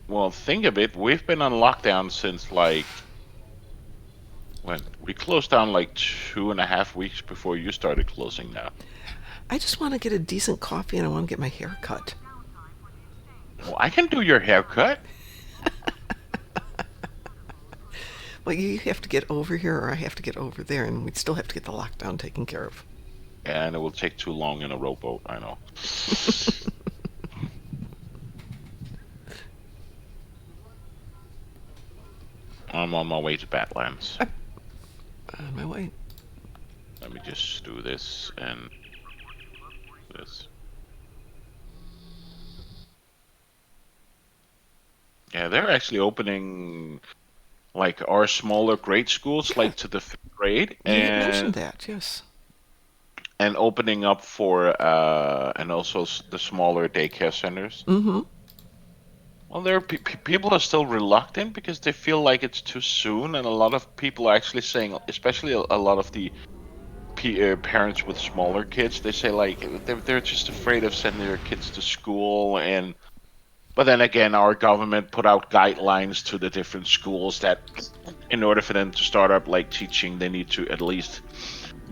Well, think of it. We've been on lockdown since like... When? We closed down like 2.5 weeks before you started closing down. I just want to get a decent coffee and I want to get my hair cut. Well, I can do your haircut. Well, you have to get over here or I have to get over there, and we'd still have to get the lockdown taken care of. And it will take too long in a rowboat, I know. I'm on my way to Badlands. On my way. Let me just do this and this. Yeah, they're actually opening like our smaller grade schools, like to the 5th grade, You mentioned that, yes. and opening up for and also the smaller daycare centers. Mm-hmm. Well, there are people are still reluctant because they feel like it's too soon, and a lot of people are actually saying, especially a lot of the parents with smaller kids, they say like they're just afraid of sending their kids to school. And but then again, our government put out guidelines to the different schools that in order for them to start up like teaching, they need to at least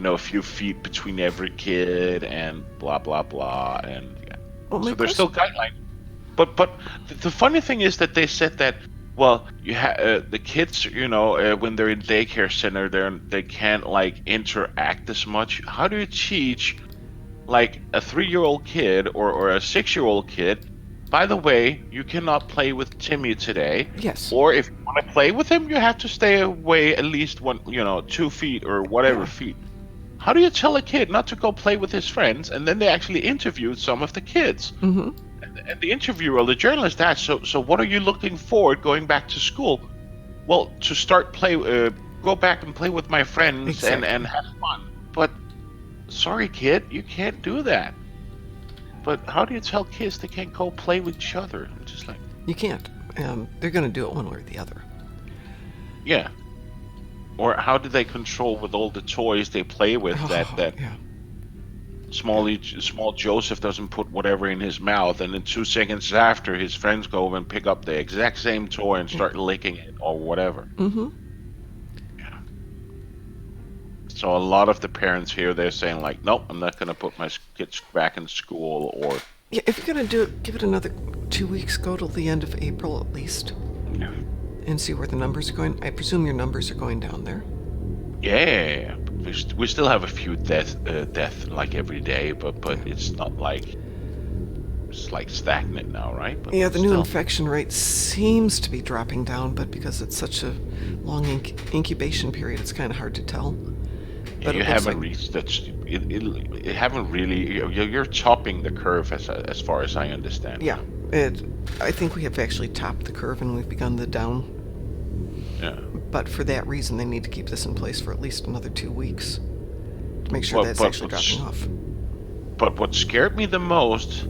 a few feet between every kid and blah blah blah. And yeah, so there's still guidelines. But the funny thing is that they said that, well, you the kids, when they're in daycare center, they can't like interact as much. How do you teach like a 3-year-old kid or a 6-year-old kid? By the way, you cannot play with Timmy today. Yes. Or if you want to play with him, you have to stay away at least 2 feet or whatever feet. How do you tell a kid not to go play with his friends? And then they actually interviewed some of the kids. Mm-hmm. And the interviewer, the journalist asked, so what are you looking forward going back to school? Well, to start go back and play with my friends and have fun. But sorry, kid, you can't do that. But how do you tell kids they can't go play with each other? I'm just like... You can't. They're going to do it one way or the other. Yeah. Or how do they control with all the toys they play with that yeah. Small Joseph doesn't put whatever in his mouth, and then 2 seconds after, his friends go over and pick up the exact same toy and start licking it or whatever. Mm-hmm. Yeah. So a lot of the parents here, they're saying like, nope, I'm not going to put my kids back in school. Or yeah, if you're going to do it, give it another 2 weeks. Go till the end of April at least. Yeah. And see where the numbers are going. I presume your numbers are going down there. Yeah. We still have a few death like every day, but it's not like it's like stagnant now, right? But yeah, the new infection rate seems to be dropping down, but because it's such a long incubation period, it's kind of hard to tell. But you haven't reached that. It haven't really. You're topping the curve as far as I understand. Yeah, I think we have actually topped the curve and we've begun the down. Yeah. But for that reason, they need to keep this in place for at least another 2 weeks to make sure that's actually dropping off. But what scared me the most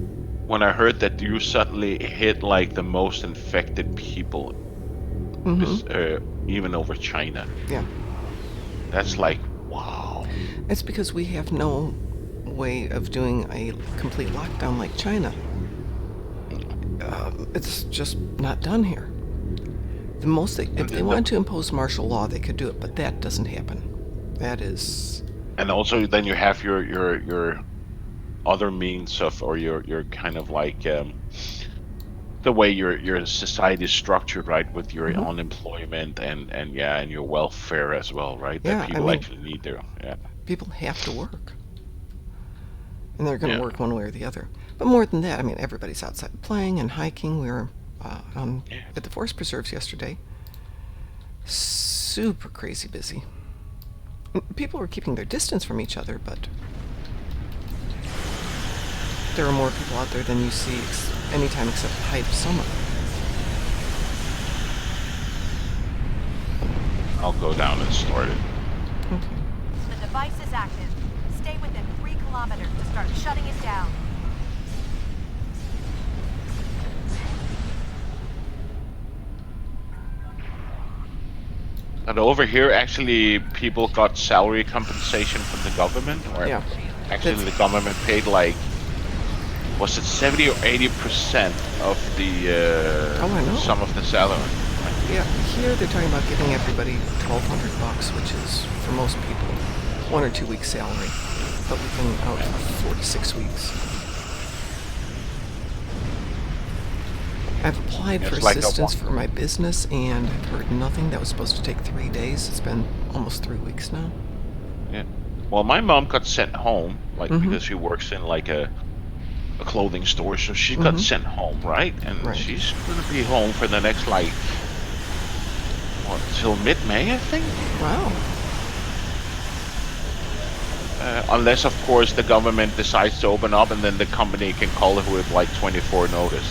when I heard that you suddenly hit like the most infected people, even over China. Yeah. That's like, wow. It's because we have no way of doing a complete lockdown like China. It's just not done here. The most if And they wanted to impose martial law, they could do it, but that doesn't happen. That is. and also then you have your other means of, or your kind of like the way your society is structured, right, with your Mhm. unemployment and your welfare as well, right? That Yeah, I people mean, actually need their people have to work, and they're going to yeah work one way or the other. But more than that, I mean, everybody's outside playing and hiking. We were yeah. at the forest preserves yesterday. Super crazy busy. People were keeping their distance from each other, but there are more people out there than you see anytime except the height of summer. I'll go down and start it. Okay. The device is active. Stay within 3 kilometers to start shutting it down. And over here, actually, people got salary compensation from the government, or Yeah. actually, the government paid like, was it 70 or 80% of the Oh, I know. sum of the salary? Yeah, here they're talking about giving everybody $1,200, which is, for most people, 1 or 2 weeks' salary. But we've been out for 46 weeks. I've applied for It's like a assistance for my business, and I've heard nothing. That was supposed to take 3 days. It's been almost 3 weeks now. Yeah. Well, my mom got sent home, like Mhm. because she works in like a clothing store, so she got Mhm. sent home, right? And Right. she's gonna be home for the next like what, till mid-May, I think. Wow. Unless, of course, the government decides to open up, and then the company can call her with like 24-hour notice.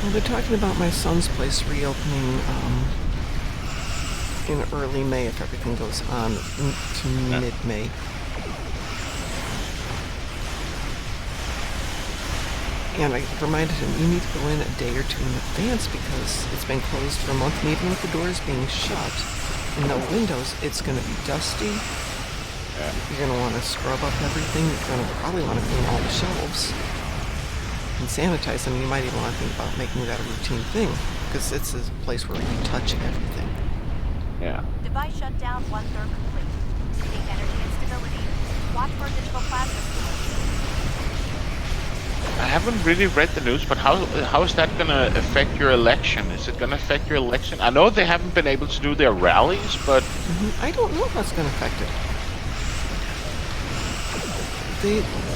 Well, they're talking about my son's place reopening in early May if everything goes on to mid-May. And I reminded him, you need to go in a day or two in advance because it's been closed for a month, and even with the doors being shut and no windows, it's going to be dusty. Yeah. You're going to want to scrub up everything. You're going to probably want to clean all the shelves and sanitize them. You might even want to think about making that a routine thing because it's a place where you touch everything. Yeah. Device shut down 1/3 complete. Reading energy instability. Watch for digital plasma storage. I haven't really read the news, but how is that gonna affect your election? Is it gonna affect your election? I know they haven't been able to do their rallies, but I don't know how it's going to affect it.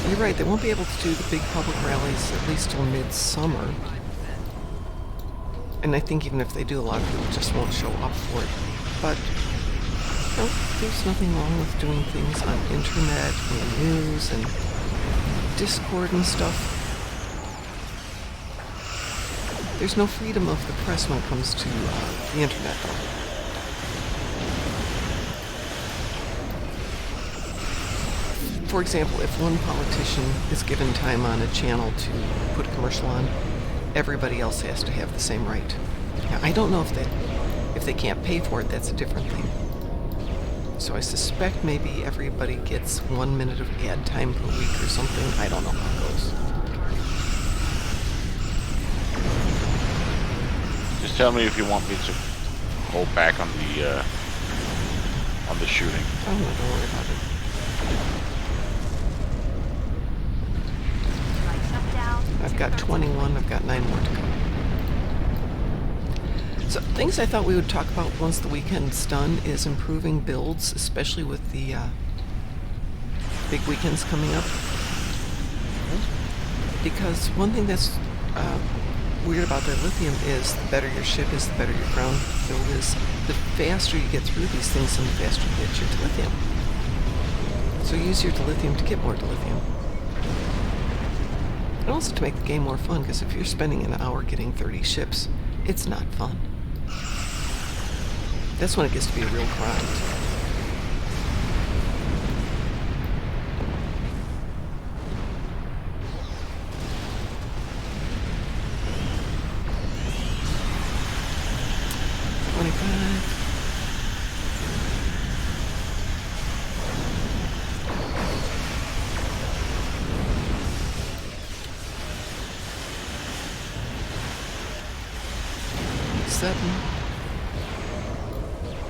You're right, they won't be able to do the big public rallies at least till midsummer. And I think even if they do, a lot of people just won't show up for it. But there's nothing wrong with doing things on internet and news and Discord and stuff. There's no freedom of the press when it comes to the internet, though. For example, if one politician is given time on a channel to put a commercial on, everybody else has to have the same right. Now, I don't know if they can't pay for it, that's a different thing. So I suspect maybe everybody gets 1 minute of ad time per week or something. I don't know how it goes. just tell me if you want me to hold back on the shooting. Oh, no, don't worry about it. Device shut down. I've got 21. I've got 9 more to go. So things I thought we would talk about once the weekend's done is improving builds, especially with the big weekends coming up. Because one thing that's weird about their lithium is the better your ship is, the better your ground build is. The faster you get through these things, and the faster you get your dilithium. So use your dilithium to get more dilithium. And also to make the game more fun, because if you're spending an hour getting 30 ships, it's not fun. That's when it gets to be a real grind. 7.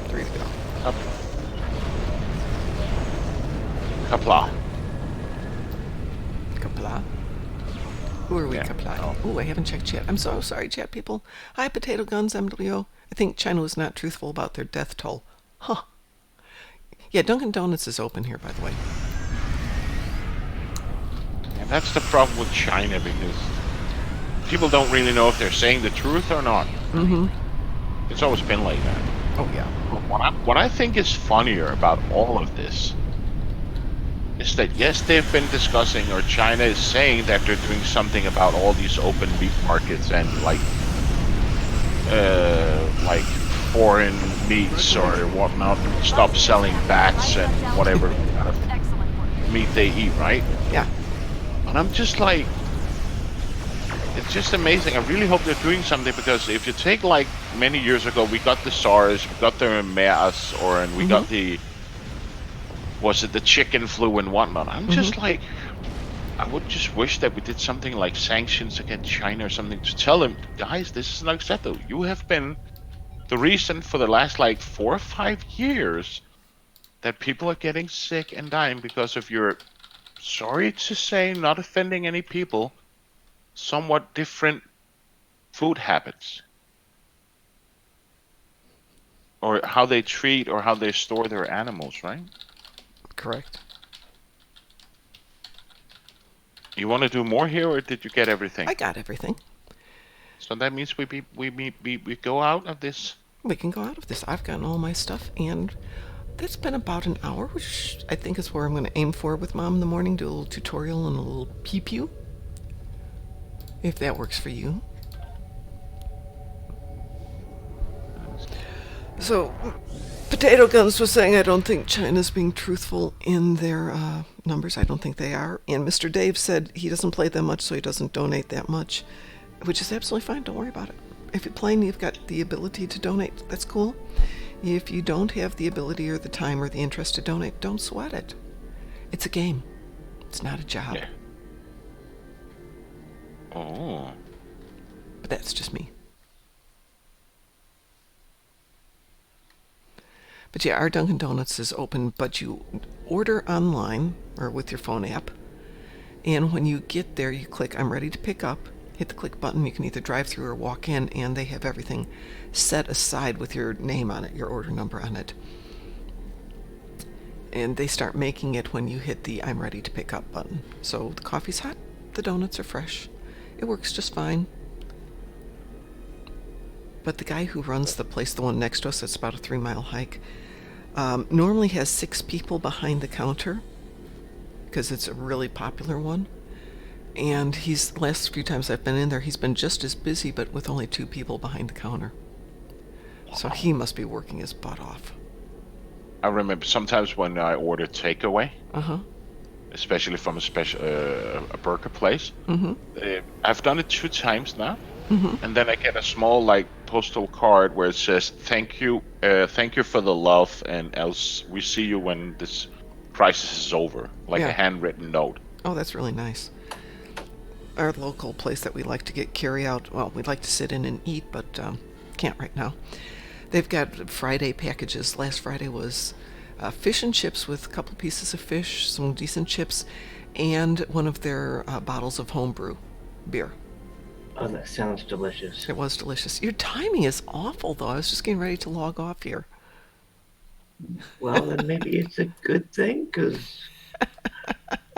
3 to go. Kapla. Kapla. Who are we, Yeah. Kapla? Oh. Oh, I haven't checked chat. I'm so sorry, chat people. Hi, Potato Guns, MWO. I think China was not truthful about their death toll. Huh. Yeah, Dunkin' Donuts is open here, by the way. And that's the problem with China, because people don't really know if they're saying the truth or not. Mm-hmm. It's always been like that. Oh, yeah. What I think is funnier about all of this is that, yes, they've been discussing, or China is saying that they're doing something about all these open meat markets and like foreign meats or whatnot, stop selling bats and whatever kind of Excellent work. meat they eat, right? Yeah. And I'm just like, it's just amazing. I really hope they're doing something, because if you take like many years ago, we got the SARS, we got the MERS, and we got the, was it the chicken flu and whatnot? I'm just like, I would just wish that we did something like sanctions against China or something to tell them, guys, this is not acceptable. You have been the reason for the last like 4 or 5 years that people are getting sick and dying because of your, sorry to say, not offending any people, somewhat different food habits. Or how they treat or how they store their animals, right? Correct. You want to do more here, or did you get everything? I got everything. So that means we go out of this. We can go out of this. I've gotten all my stuff, and that's been about an hour, which I think is where I'm going to aim for with Mom in the morning. Do a little tutorial and a little pew-pew, if that works for you. So, Potato Guns was saying, I don't think China's being truthful in their numbers. I don't think they are. And Mr. Dave said he doesn't play that much, so he doesn't donate that much, which is absolutely fine. Don't worry about it. If you're playing, you've got the ability to donate. That's cool. If you don't have the ability or the time or the interest to donate, don't sweat it. It's a game. It's not a job. Yeah. Oh. But that's just me. But yeah, our Dunkin' Donuts is open, but you order online or with your phone app. And when you get there, you click I'm ready to pick up. Hit the click button. You can either drive through or walk in, and they have everything set aside with your name on it, your order number on it. And they start making it when you hit the I'm ready to pick up button. So the coffee's hot, the donuts are fresh. It works just fine. But the guy who runs the place, the one next to us, it's about a 3-mile hike, normally has 6 people behind the counter because it's a really popular one. And he's, last few times I've been in there, he's been just as busy, but with only 2 people behind the counter. So he must be working his butt off. I remember sometimes when I order takeaway, Uh-huh. especially from a burger place. I've done it 2 times now, and then I get a small like postal card where it says thank you for the love, and else we see you when this crisis is over, like a handwritten note. Oh, that's really nice. Our local place that we like to get carry out, well, we'd like to sit in and eat, but can't right now. They've got Friday packages. Last Friday was fish and chips with a couple pieces of fish, some decent chips, and one of their bottles of homebrew beer. Oh, that sounds delicious. It was delicious. Your timing is awful, though. I was just getting ready to log off here. Well, then maybe it's a good thing, because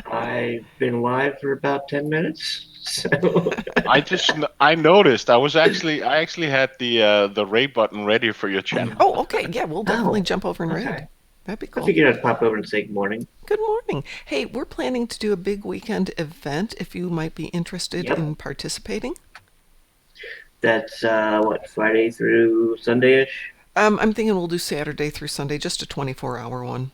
I've been live for about 10 minutes. So I noticed. I actually had the raid button ready for your channel. Oh, okay. Yeah, we'll definitely jump over and raid. okay. That'd be I cool. figured I'd pop over and say good morning. Good morning. Hey, we're planning to do a big weekend event if you might be interested in participating. That's, Friday through Sunday-ish? I'm thinking we'll do Saturday through Sunday, just a 24-hour one.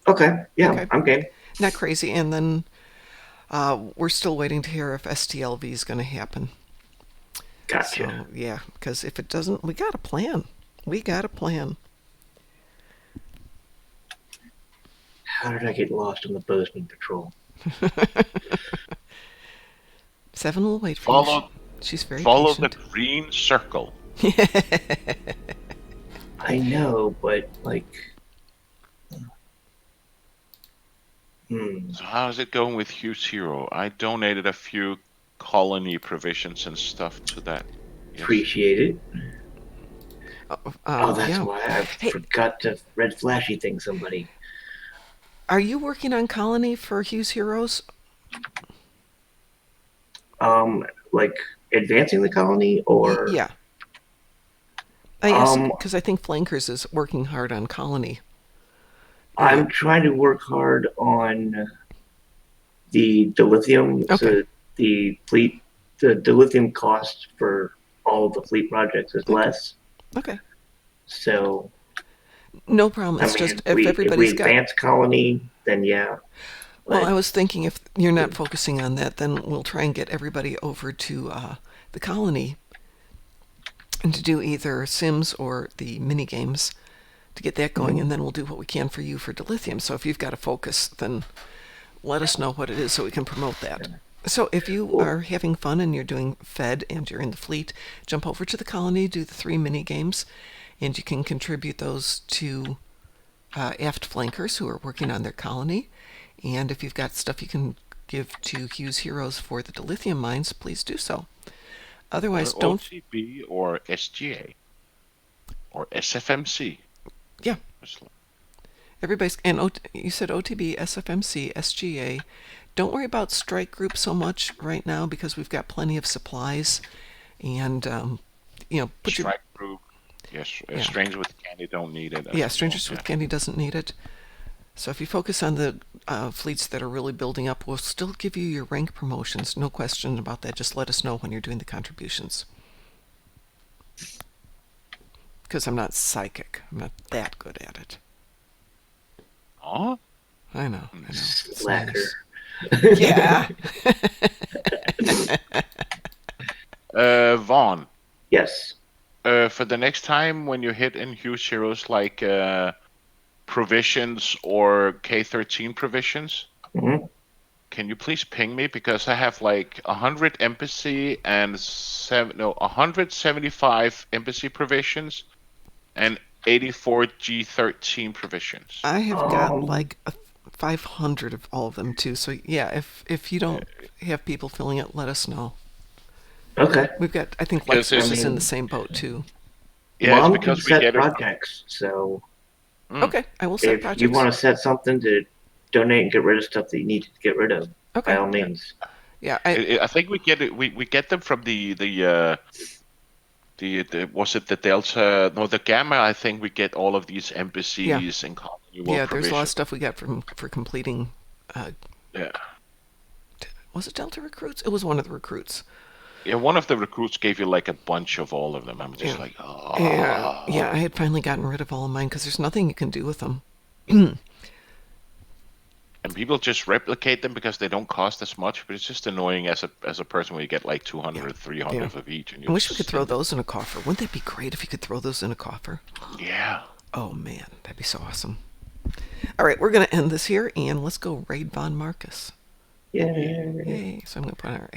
Okay, yeah, Okay. I'm game. Not crazy. And then we're still waiting to hear if STLV is going to happen. Gotcha. So, yeah, because if it doesn't, we got a plan. We got a plan. How did I get lost on the Bozeman Patrol? 7 will wait for you. She's very Follow patient. the green circle. I know, but So how's it going with Hugh's Hero? I donated a few colony provisions and stuff to that. Yes. appreciate it. Oh, that's Yeah. why I Hey, forgot to red flashy thing somebody. are you working on Colony for Hughes Heroes? Like advancing the colony or Yeah. I asked because I think Flankers is working hard on Colony. I'm trying to work hard on the lithium. Okay. So the fleet, the lithium cost for all the fleet projects is less. Okay. So No problem. I It's mean, just if we everybody's got. advance colony, then yeah. Well, But I was thinking if you're not focusing on that, then we'll try and get everybody over to the Colony and to do either Sims or the mini games to get that going, and then we'll do what we can for you for dilithium. So if you've got a focus, then let us know what it is so we can promote that. So if you are having fun and you're doing Fed and you're in the fleet, jump over to the Colony, do the 3 mini games, and you can contribute those to aft flankers who are working on their colony. And if you've got stuff you can give to Hughes Heroes for the dilithium mines, please do so. Otherwise, don't. OTB or SGA or SFMC. Yeah. Everybody's. And you said OTB, SFMC, SGA. Don't worry about strike group so much right now because we've got plenty of supplies. And, put Strike group. Yes, Strangers with Candy don't need it. Yeah, Strangers with Candy doesn't need it. So if you focus on the fleets that are really building up, we'll still give you your rank promotions. No question about that. Just let us know when you're doing the contributions. Because I'm not psychic. I'm not that good at it. Oh? I know. It's slacker. nice. Yeah. Vaughn. Yes. For the next time when you hit in Hughes Heroes like provisions or K13 provisions, can you please ping me? Because I have like 100 embassy and 175 embassy provisions and 84 G13 provisions. I have got like 500 of all of them too. So yeah, if you don't have people filling it, let us know. Okay. We've got, I think Lexus is in the same boat too. Yeah, Mom it's because can we set get projects, so Okay, I will set projects. if you want to set something to donate and get rid of stuff that you need to get rid of, Okay. by all means. Yeah, I think we get it. We get them from the was it the Delta? No, the Gamma. I think we get all of these embassies and colony world there's a lot of provisions. stuff we got for completing. Yeah. Was it Delta recruits? It was one of the recruits. Yeah, one of the recruits gave you like a bunch of all of them. I'm just like, oh. Yeah, I had finally gotten rid of all of mine because there's nothing you can do with them. And people just replicate them because they don't cost as much, but it's just annoying as a person when you get like 200 or 300 of each. And I wish we could throw those in a coffer. Wouldn't that be great if you could throw those in a coffer? Yeah. Oh man, that'd be so awesome. All right, we're going to end this here and let's go raid Von Marcus. Yay. Yay. So I'm going to put our